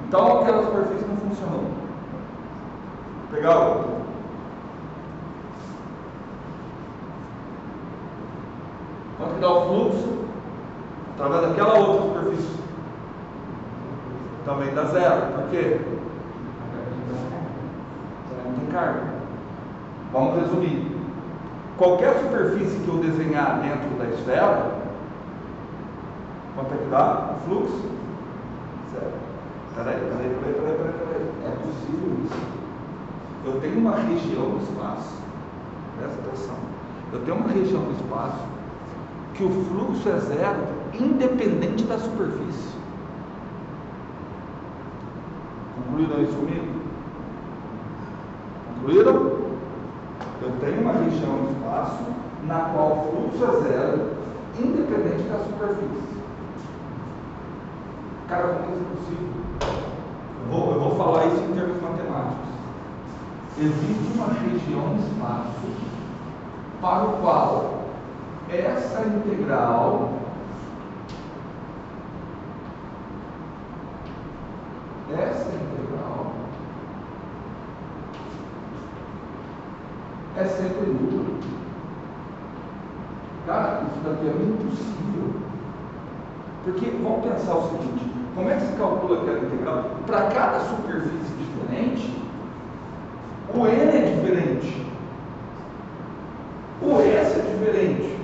A: Então aquela superfície não funcionou. Vou pegar outra. Quanto que dá o fluxo através daquela outra superfície? Também dá zero. Por quê? Não tem carga. Vamos resumir. Qualquer superfície que eu desenhar dentro da esfera, quanto é que dá o fluxo? Zero. Peraí. É possível isso. Eu tenho uma região no espaço. Presta atenção. Eu tenho uma região no espaço que o fluxo é zero, independente da superfície. Concluíram isso comigo? Concluíram? Eu tenho uma região no espaço na qual o fluxo é zero, independente da superfície. Cara, como isso é possível? Eu vou falar isso em termos matemáticos. Existe uma região no espaço para o qual essa integral é sempre nula. Cara, isso daqui é impossível. Porque vamos pensar o seguinte: como é que se calcula aquela integral? Para cada superfície diferente, o n é diferente, o s é diferente,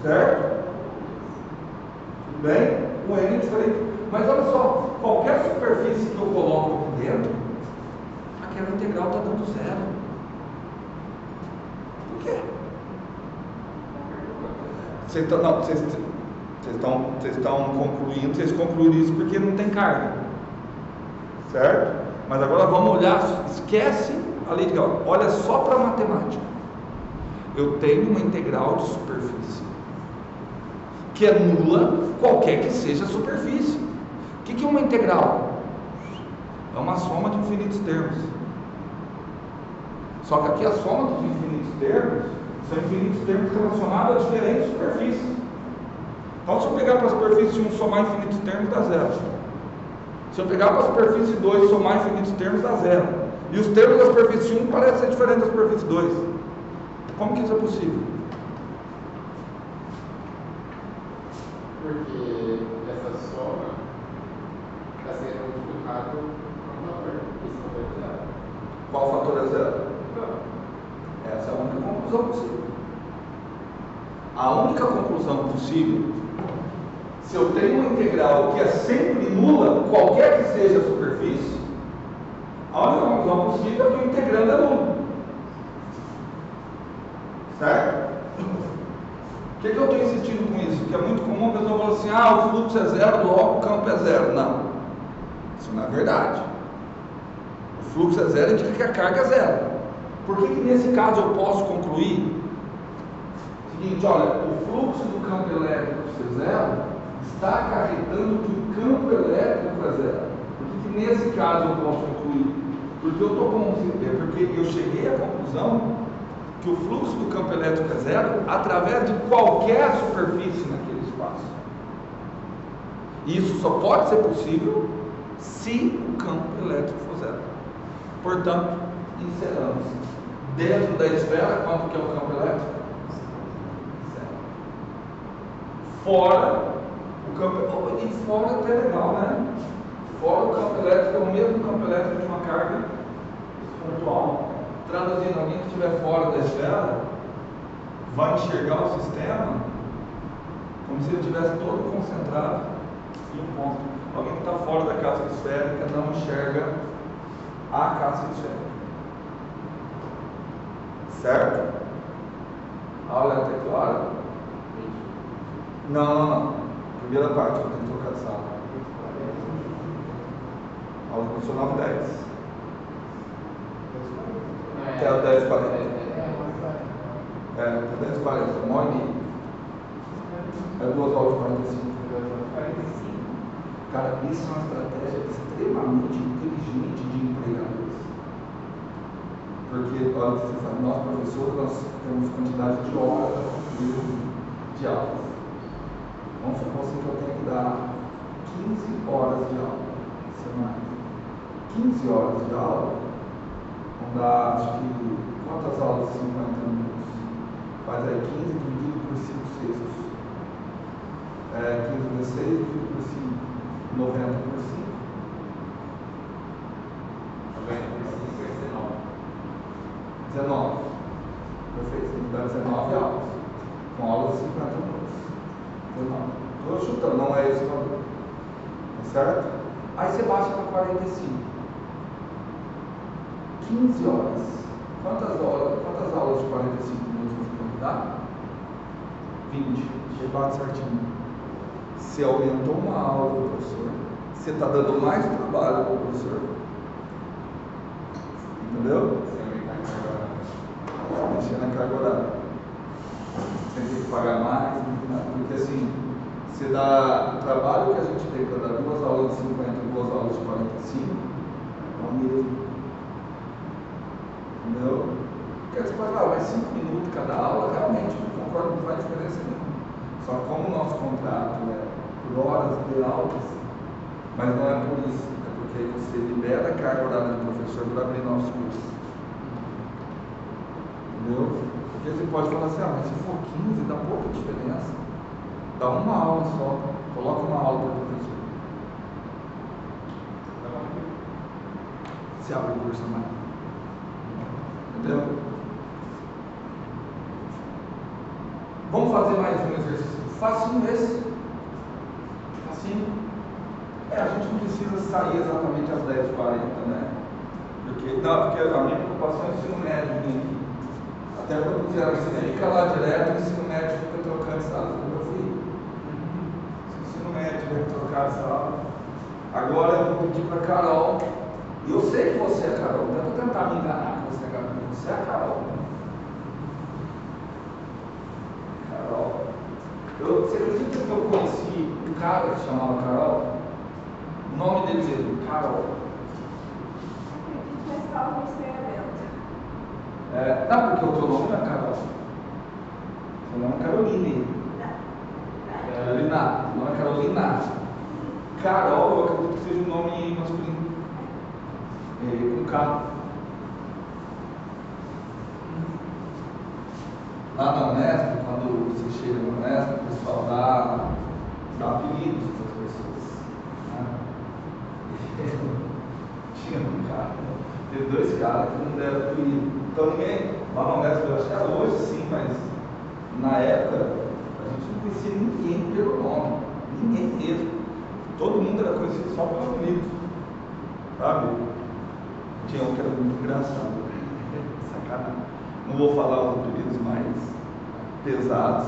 A: certo? Tudo bem? O n é diferente. Mas olha só, qualquer superfície que eu coloco aqui dentro, aquela integral está dando zero. Por quê? Vocês estão concluindo, vocês concluíram isso porque não tem carga, certo? Mas agora vamos olhar, esquece a lei de Gauss, olha só para a matemática. Eu tenho uma integral de superfície que é nula, qualquer que seja a superfície. O que é uma integral? É uma soma de infinitos termos. Só que aqui a soma dos infinitos termos são infinitos termos relacionados a diferentes superfícies. Então, se eu pegar para a superfície 1 somar infinitos termos, dá zero. Se eu pegar para a superfície 2 somar infinitos termos, dá zero. E os termos da superfície 1 parecem ser diferentes da superfície 2. Como que isso é possível?
C: Porque essa soma está sendo multiplicado por um valor. Esse valor é zero.
A: Qual fator é zero? Essa é a única conclusão possível. A única conclusão possível, se eu tenho uma integral que é sempre nula, qualquer que seja a superfície, a única conclusão possível é que o integrando é nulo. Certo? Por que eu estou insistindo com isso? Porque é muito comum a pessoa falar assim: o fluxo é zero, logo o campo é zero. Não. Isso não é verdade. O fluxo é zero indica que a carga é zero. Por que nesse caso eu posso concluir o seguinte: olha, o fluxo do campo elétrico ser zero está acarretando que o campo elétrico é zero. Por que nesse caso eu posso concluir? Porque eu cheguei à conclusão que o fluxo do campo elétrico é zero através de qualquer superfície naquele espaço. E isso só pode ser possível se o campo elétrico for zero. Portanto, encerramos. Dentro da esfera, quanto que é o campo elétrico? Zero. Fora, o campo... E fora é até legal, né? Fora, o campo elétrico é o mesmo campo elétrico de uma carga pontual. Traduzindo, alguém que estiver fora da esfera vai enxergar o sistema como se ele estivesse todo concentrado em um ponto. Alguém que está fora da casca esférica não enxerga a casca esférica. Certo? A aula é até que hora? Não. Primeira parte, eu tenho que trocar de sala. A aula começou 9h10. Até 10h40. Até 10h40, 1h30. É 2 aulas de 45. Cara, isso é uma estratégia extremamente inteligente de empregadores. Porque, olha, você sabe, nós professores, nós temos quantidade de horas de aula. Vamos supor que eu tenho que dar 15 horas de aula semanais. 15 horas de aula, vão dar, acho que, quantas aulas? 50 minutos. Faz aí 15 dividido por 5 sextos. 15 vezes 6 dividido por 5. 90 por 5.
C: 90 por 5 é 19.
A: 19. Perfeito. Tem que dar 19 aulas. Com aulas de 50 minutos. 19. Estou chutando, não é esse o valor. Tá certo? Aí você baixa para 45. 15 horas. Quantas aulas de 45 minutos você pode dar? 20. Você bate certinho. Você aumentou uma aula do professor. Você está dando mais trabalho para o professor. Entendeu? Mexer na carga horária. Você tem que pagar mais, porque assim, você dá o trabalho que a gente tem para dar 2 aulas de 50 e 2 aulas de 45, é o mesmo. Entendeu? Porque você pode falar, mas 5 minutos cada aula, realmente, não concordo, não faz diferença nenhuma. Só que como o nosso contrato é por horas de aulas, mas não é por isso, é porque você libera a carga horária do professor para abrir novos cursos. Entendeu? Porque você pode falar assim, mas se for 15, dá pouca diferença. Dá uma aula só, coloca uma aula para o professor. Se abre o curso a mais. Entendeu? Vamos fazer mais um exercício. Facinho esse. Facinho. A gente não precisa sair exatamente às 10h40, né? Porque a minha preocupação é o ensino médio, né? Até quando fizeram, você fica lá direto, o ensino médio fica trocando sala. Eu fui. O ensino médio vai trocar sala. Agora eu vou pedir para a Carol. E eu sei que você é a Carol, não vou tentar me enganar que você é a Carol. Você é a Carol. Carol. Você acredita que eu conheci um cara que se chamava Carol? O nome dele mesmo, Carol. Não, porque o teu nome não é Carol. Seu nome é Caroline. Carolina. O nome é Carolina. Carol, eu acredito que seja um nome masculino. Com K. Lá na Unesp, quando você chega na Unesp, o pessoal dá apelidos para as pessoas. Né? Tinha um cara, teve 2 caras que não deram apelido. Então ninguém, lá na Unesp, eu acho que hoje sim, mas na época a gente não conhecia ninguém pelo nome. Ninguém mesmo. Todo mundo era conhecido só pelo apelido. Sabe? Tinha um que era muito engraçado. Sacanagem. Não vou falar os apelidos mais pesados,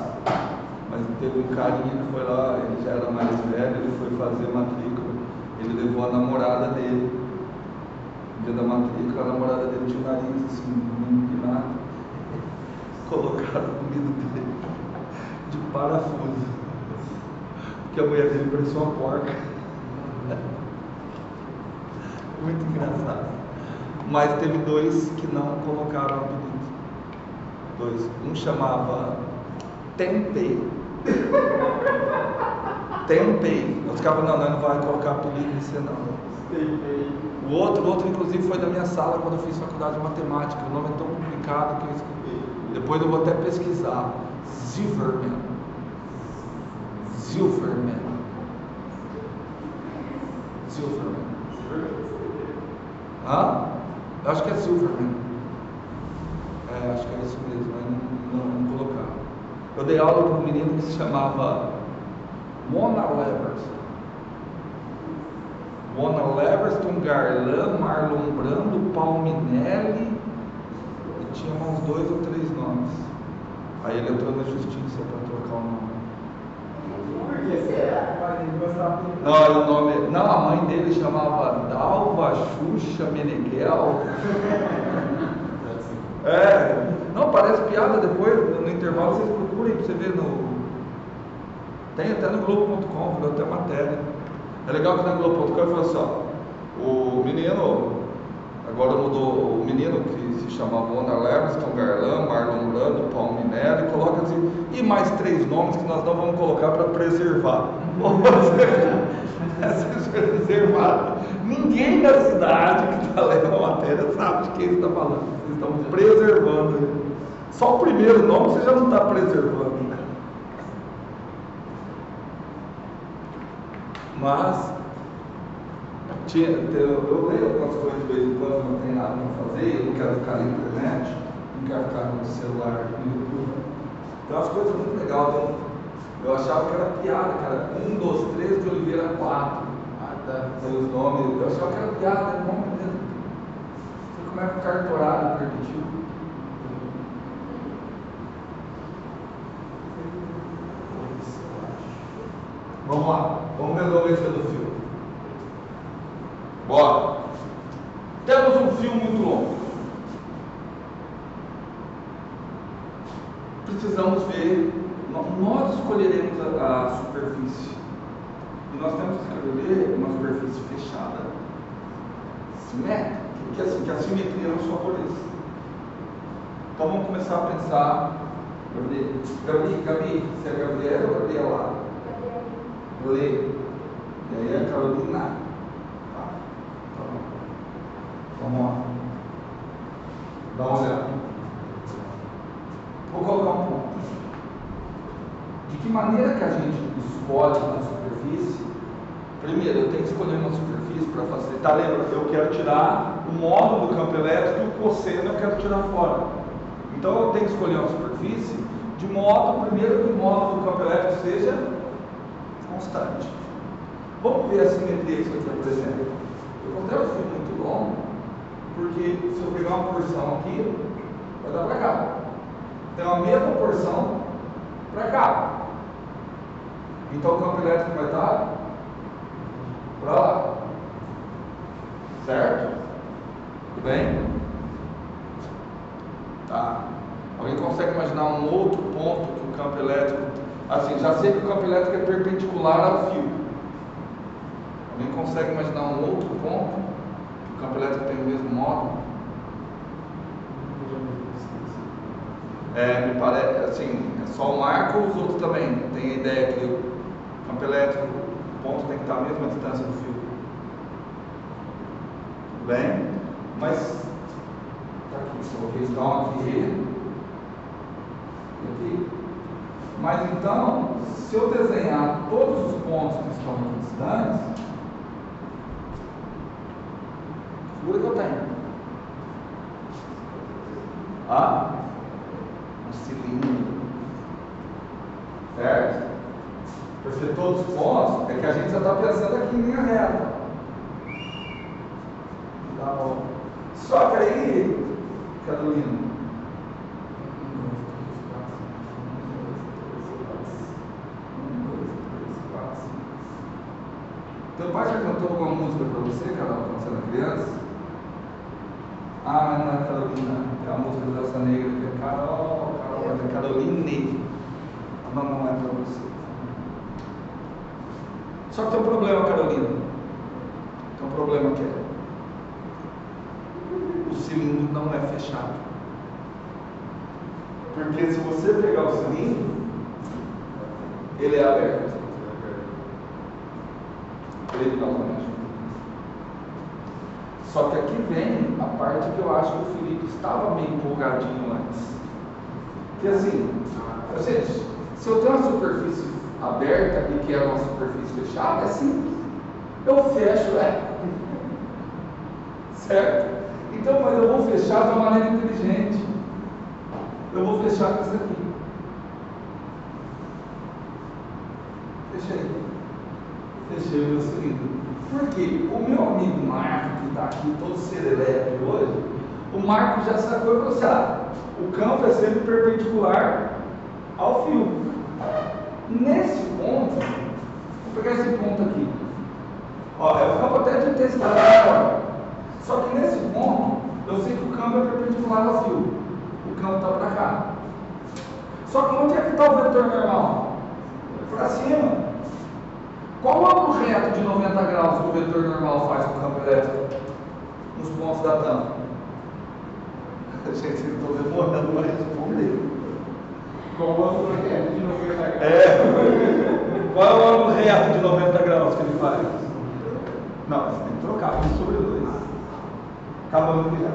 A: mas teve um carinha que foi lá, ele já era mais velho, ele foi fazer matrícula, ele levou a namorada dele. No dia da matrícula, a namorada dele tinha o nariz assim, empinado. Colocaram o apelido dele de parafuso, porque a mulher dele parecia uma porca. Muito engraçado. Mas teve 2 que não colocaram apelido. 2. Um chamava Tempei. Tempei. Eu ficava, não vai colocar apelido em você não. O outro inclusive foi da minha sala quando eu fiz faculdade de matemática. O nome é tão complicado que eu escrevi. Depois eu vou até pesquisar. Zilverman. Eu acho que é Silverman. Acho que é isso mesmo, mas não colocaram. Eu dei aula para um menino que se chamava Mona Leverston, Garlan, Marlon Brando, Palminelli e tinha uns 2 ou 3 nomes. Aí ele entrou na justiça para trocar o nome.
C: Por que será?
A: Não, o nome. Não, a mãe dele chamava Dalva Xuxa Meneghel. Não, parece piada depois, no intervalo vocês procurem para você ver no. Tem até no Globo.com, virou até matéria. É legal que na Globo.com ele falou assim, ó, o menino, agora mudou, o menino que se chamava Ona Lerston, Garlan, Marlon Brando, Paulo Minelli, coloca assim, e mais 3 nomes que nós não vamos colocar para preservar. Preservar. Ninguém da cidade que está lendo a matéria sabe de quem ele está falando. Vocês estão preservando ele. Só o primeiro nome você já não está preservando. Mas eu leio algumas coisas de vez em quando, não tem nada para fazer, eu não quero ficar na internet, não quero ficar no celular, no YouTube. Tem umas coisas muito legais. Eu achava que era piada, cara. 1, 2, 3 de Oliveira 4. Tem os nomes. Eu achava que era piada, é nome mesmo. Não sei como é que o cartorário permitiu. Vamos lá, vamos resolver isso do filme. Bora. Temos um fio muito longo. Precisamos ver. Nós escolheremos a superfície. E nós temos que escolher uma superfície fechada, simétrica, que a simetria nos favoreça. Então vamos começar a pensar. Gabi, se é Gabriela ou Gabriela? Lê. E aí a Carolina. Tá bom. Vamos lá. Dá uma olhada. Vou colocar um ponto. De que maneira que a gente escolhe uma superfície? Primeiro, eu tenho que escolher uma superfície para facilitar. Lembra? Eu quero tirar o módulo do campo elétrico e o cosseno eu quero tirar fora. Então eu tenho que escolher uma superfície de modo, primeiro, que o módulo do campo elétrico seja constante. Vamos ver a simetria que isso aqui apresenta. Eu contei um fio muito longo, porque se eu pegar uma porção aqui, vai dar para cá. Tem a mesma porção para cá. Então o campo elétrico vai estar para lá. Certo? Tudo bem? Tá. Alguém consegue imaginar um outro ponto que o campo elétrico... Assim, já sei que o campo elétrico é perpendicular ao fio. Alguém consegue imaginar um outro ponto que o campo elétrico tem o mesmo módulo? Me parece, assim, é só o marco ou os outros também? Tem a ideia que o campo elétrico, o ponto tem que estar à mesma distância do fio. Tudo bem? Mas, tá aqui, coloquei então aqui. Aqui. Mas então, se eu desenhar todos os pontos que estão aqui distantes, que figura que eu tenho? Um cilindro. Certo? Porque todos os pontos, é que a gente já está pensando aqui em linha reta. Tá bom. Só que aí, Carolina, teu pai já cantou alguma música para você, Carol, quando você era criança? Mas não é Carolina, é a música da Dança Negra, que é Carol, mas é Caroline. Não é para você. Só que tem um problema, Carolina. Tem um problema que é: o cilindro não é fechado. Porque se você pegar o cilindro, ele é aberto. Ele não é. Só que aqui vem a parte que eu acho que o Felipe estava meio empolgadinho antes. Que assim, gente, se eu tenho uma superfície aberta e quero uma superfície fechada, é simples. Eu fecho, certo? Então, mas eu vou fechar de uma maneira inteligente. Eu vou fechar com isso aqui. Fechei o meu cilindro. Por quê? O meu amigo Marco, que está aqui todo serelepe hoje, o o Marcos já sacou e falou assim: o campo é sempre perpendicular ao fio. Nesse ponto, vou pegar esse ponto aqui. Ó, é o campo até de intensidade maior. Só que nesse ponto, eu sei que o campo é perpendicular ao fio. O campo está para cá. Só que onde é que está o vetor normal? Para cima. Qual o ângulo reto de 90 graus que o vetor normal faz com o campo elétrico? Nos pontos da tampa. Gente, vocês estão demorando para responder.
C: Qual o ângulo reto de 90 graus?
A: Qual é o ângulo reto de 90 graus que ele faz? Não, você tem que trocar 1 sobre 2. Acabando aqui já.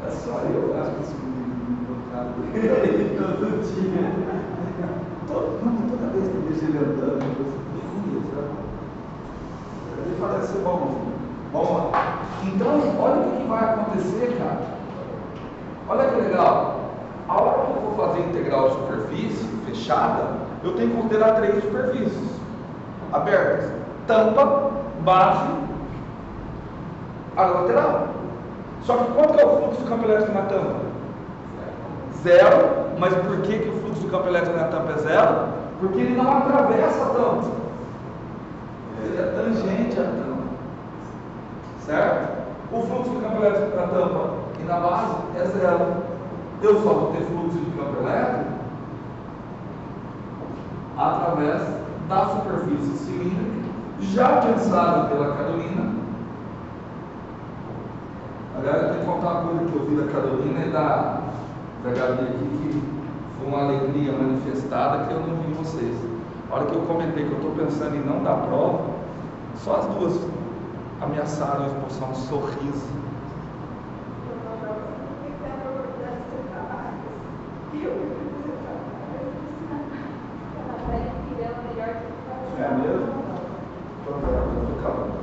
A: É só eu, acho que esse menino todo dia. Toda vez que eu deixo ele andando, ele parece ser bom. Vamos lá. Então, olha o que vai acontecer, cara. Olha que legal. A hora que eu vou fazer integral de superfície fechada, eu tenho que considerar 3 superfícies abertas: tampa, base, área lateral. Só que quanto que é o fluxo do campo elétrico na tampa? 0. Mas por que o fluxo do campo elétrico na tampa é 0? Porque ele não atravessa a tampa. Ele é tangente à tampa. Certo? O fluxo do campo elétrico na tampa e na base é 0. Eu só vou ter fluxo de campo elétrico através da superfície cilíndrica, já pensada pela Carolina. Aliás, eu tenho que contar uma coisa que eu vi da Carolina e da Gabi aqui, que foi uma alegria manifestada que eu não vi em vocês. A hora que eu comentei que eu estou pensando em não dar prova, só as duas ameaçaram a expulsar um sorriso. É mesmo? Então, eu tô calando.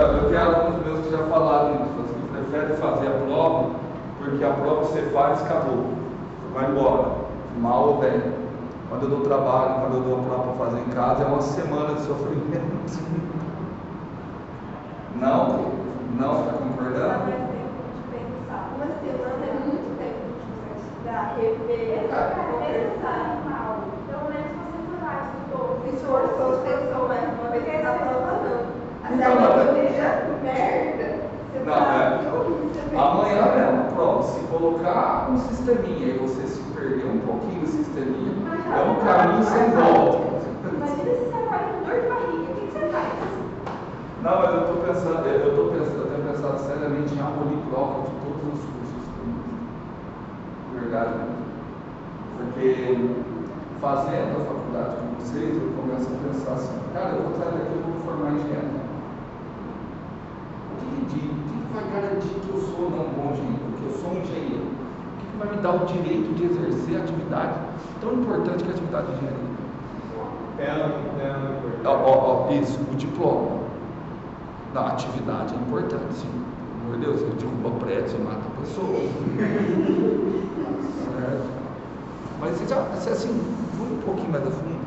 A: Eu tenho alunos meus que já falaram isso, que preferem fazer a prova, porque a prova você faz, acabou, vai embora, mal ou bem. Quando eu dou trabalho, quando eu dou a prova para fazer em casa, é uma semana de sofrimento. Não está concordando?
D: Uma semana é muito tempo de estudar, rever, pensar mal. Pelo menos você foi lá, estudou. Esforçou, pensou mais uma vez que está falando. Até agora seja merda.
A: Amanhã é uma prova. Se colocar um sisteminha e você se perder um pouquinho do sisteminha, é um caminho sem volta.
D: Imagina se você vai com dor de barriga, o que você faz?
A: Não, mas eu tenho pensado seriamente em abolir prova de todos os cursos. Verdade, né? Porque fazendo a faculdade com vocês, eu começo a pensar assim: cara, eu vou sair daqui e vou me formar engenheiro. O que vai garantir que eu sou um bom engenheiro? Porque eu sou um engenheiro. O que vai me dar o direito de exercer a atividade tão importante que é a atividade de engenharia? Isso, o diploma. Não, a atividade é importante, sim. Pelo amor de Deus, você derruba prédio, você mata pessoas. Certo? Mas você assim, vai um pouquinho mais a fundo.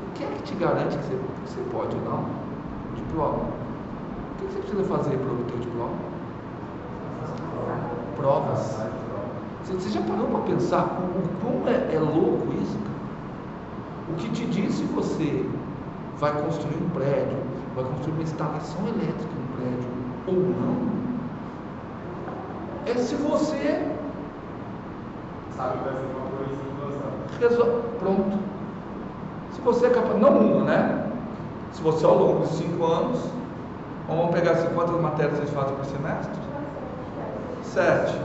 A: O que é que te garante que você pode ou não? O diploma. O que você precisa fazer para obter o diploma? Provas. Você já parou para pensar como é louco isso, cara? O que te diz se você vai construir um prédio, vai construir uma instalação elétrica no prédio ou não, é se você
C: sabe que vai ser uma coisa em 2 anos.
A: Pronto. Se você é capaz, não uma, né? Se você ao longo de 5 anos, vamos pegar assim, quantas matérias vocês fazem por semestre? 7.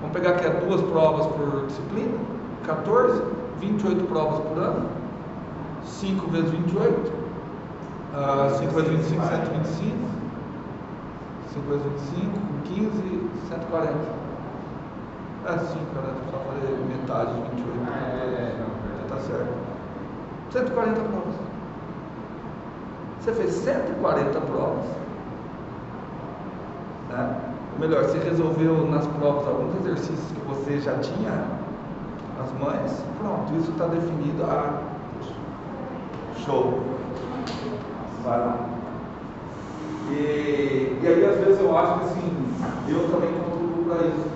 A: Vamos pegar aqui 2 provas por disciplina, 14, 28 provas por ano, 5 vezes 28, 5 vezes 25, 125, 5 vezes 25, 15, 140. 5, cara, só falei metade de 28. Tá certo. 140 provas. Você fez 140 provas. Né? Ou melhor, você resolveu nas provas alguns exercícios que você já tinha As mães, pronto, isso está definido. Show. Vai lá. E aí às vezes eu acho que assim, eu também contribuo para isso.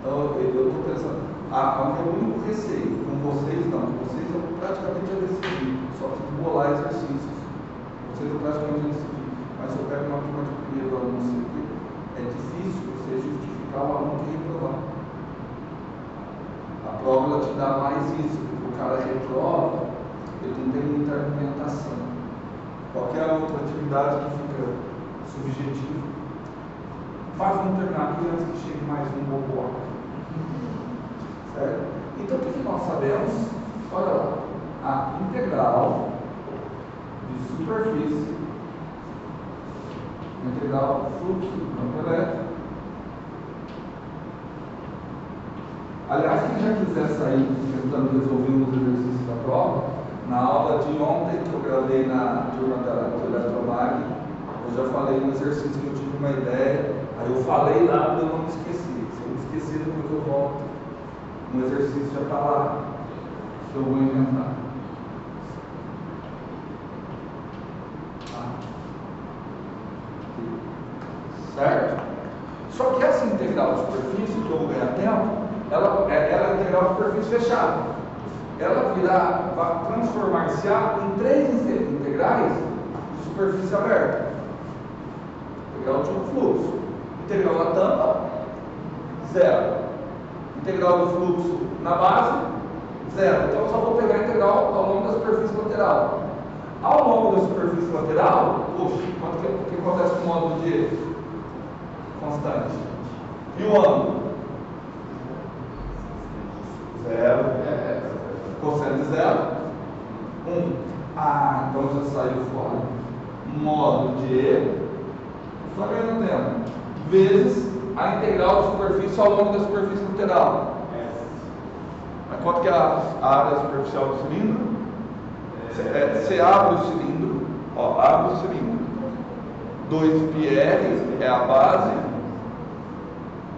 A: Então eu estou pensando, o meu único receio, com vocês não, com vocês eu praticamente já decidi, só preciso bolar exercícios. Vocês eu praticamente já decidi, mas eu pego uma turma de primeiro aluno aqui, é difícil você justificar o aluno que reprovar. A prova ela te dá mais isso, porque o cara reprova, ele não tem muita argumentação. Qualquer outra atividade que fica subjetiva. Vamos terminar aqui antes que chegue mais um bobo. Certo? Então o que nós sabemos? Olha lá, a integral de superfície, integral do fluxo do campo elétrico. Aliás, quem já quiser sair tentando resolver os exercícios da prova, na aula de ontem que eu gravei na turma do Eletromag, eu já falei no exercício que eu tive uma ideia, aí eu falei lá para eu não me esquecer. Se eu me esquecer, depois eu volto. No exercício já está lá, que eu vou inventar. Certo? Só que essa integral de superfície, que eu vou ganhar tempo, ela é integral de superfície fechada. Ela vai transformar-se em 3 integrais de superfície aberta. Integral de um fluxo. Integral da tampa, 0. Integral do fluxo na base, 0. Então eu só vou pegar a integral ao longo da superfície lateral. Ao longo da superfície lateral, puxa, o que acontece com o módulo de constante? E o ângulo? 0. Cosseno de 0, 1. Então já saiu fora. Módulo de E, só ganhando tempo, vezes a integral de superfície ao longo da superfície lateral. Mas quanto que é a área superficial do cilindro? Você abre o cilindro, abre o cilindro. 2πr é a base,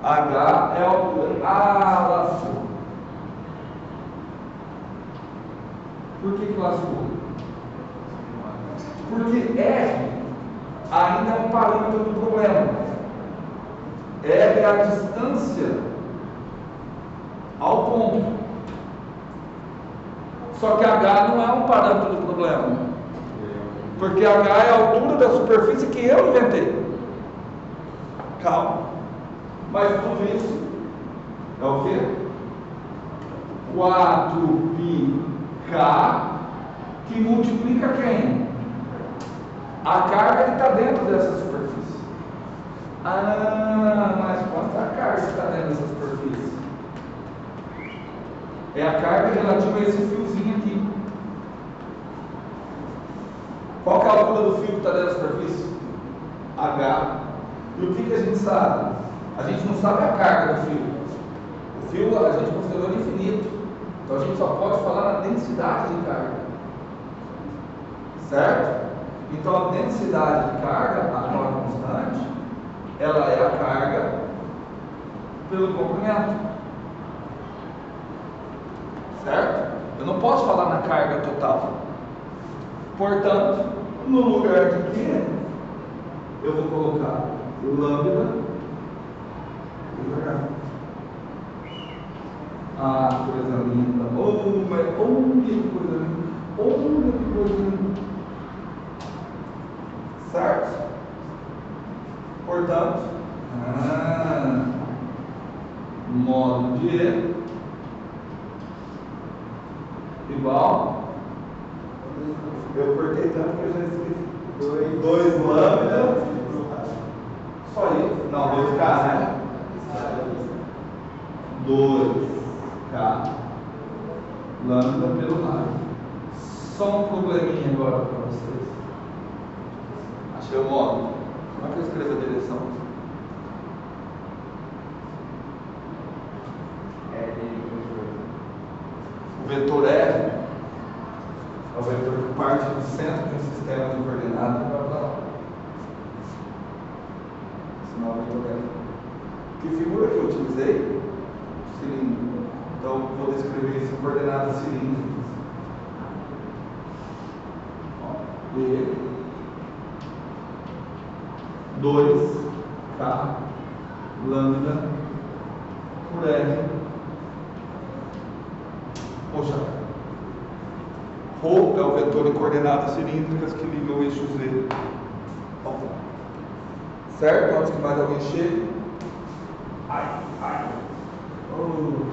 A: H é a altura. Lascou. Por que lascou? Porque R ainda é um parâmetro do problema. R é a distância ao ponto. Só que H não é um parâmetro do problema. Porque H é a altura da superfície que eu inventei. Calma. Mas tudo isso é o quê? 4πk que multiplica quem? A carga que está dentro dessa superfície. Mas quanta carga está dentro dessa superfície? É a carga relativa a esse fiozinho aqui. Qual que é a altura do fio que está dentro da superfície? H. E o que a gente sabe? A gente não sabe a carga do fio. O fio a gente considerou infinito. Então a gente só pode falar na densidade de carga. Certo? Então a densidade de carga, aquela constante, ela é a carga pelo comprimento. Certo? Eu não posso falar na carga total. Portanto, no lugar de Q, eu vou colocar lambda. Coisa linda. Olha que coisa linda. Olha que coisa linda. Certo? Portanto, módulo de E igual. Eu cortei tanto que eu já esqueci. 2 lambda. Só isso. Não, 2K, né? 2K lambda pelo raio. Só um probleminha agora para vocês. Achei o módulo. Como é que eu escrevo a direção? O vetor R é o vetor que parte do centro de um sistema de coordenadas e vai para lá. Sinal vetor R. Que figura que eu utilizei? Cilindro. Então, vou poder escrever isso em coordenadas cilíndricas. Ó, B, 2K, lambda, por R. Poxa, Rho é o vetor em coordenadas cilíndricas que liga o eixo Z ao ponto. Certo? Antes que mais alguém chegue. Ai, ai. Oh.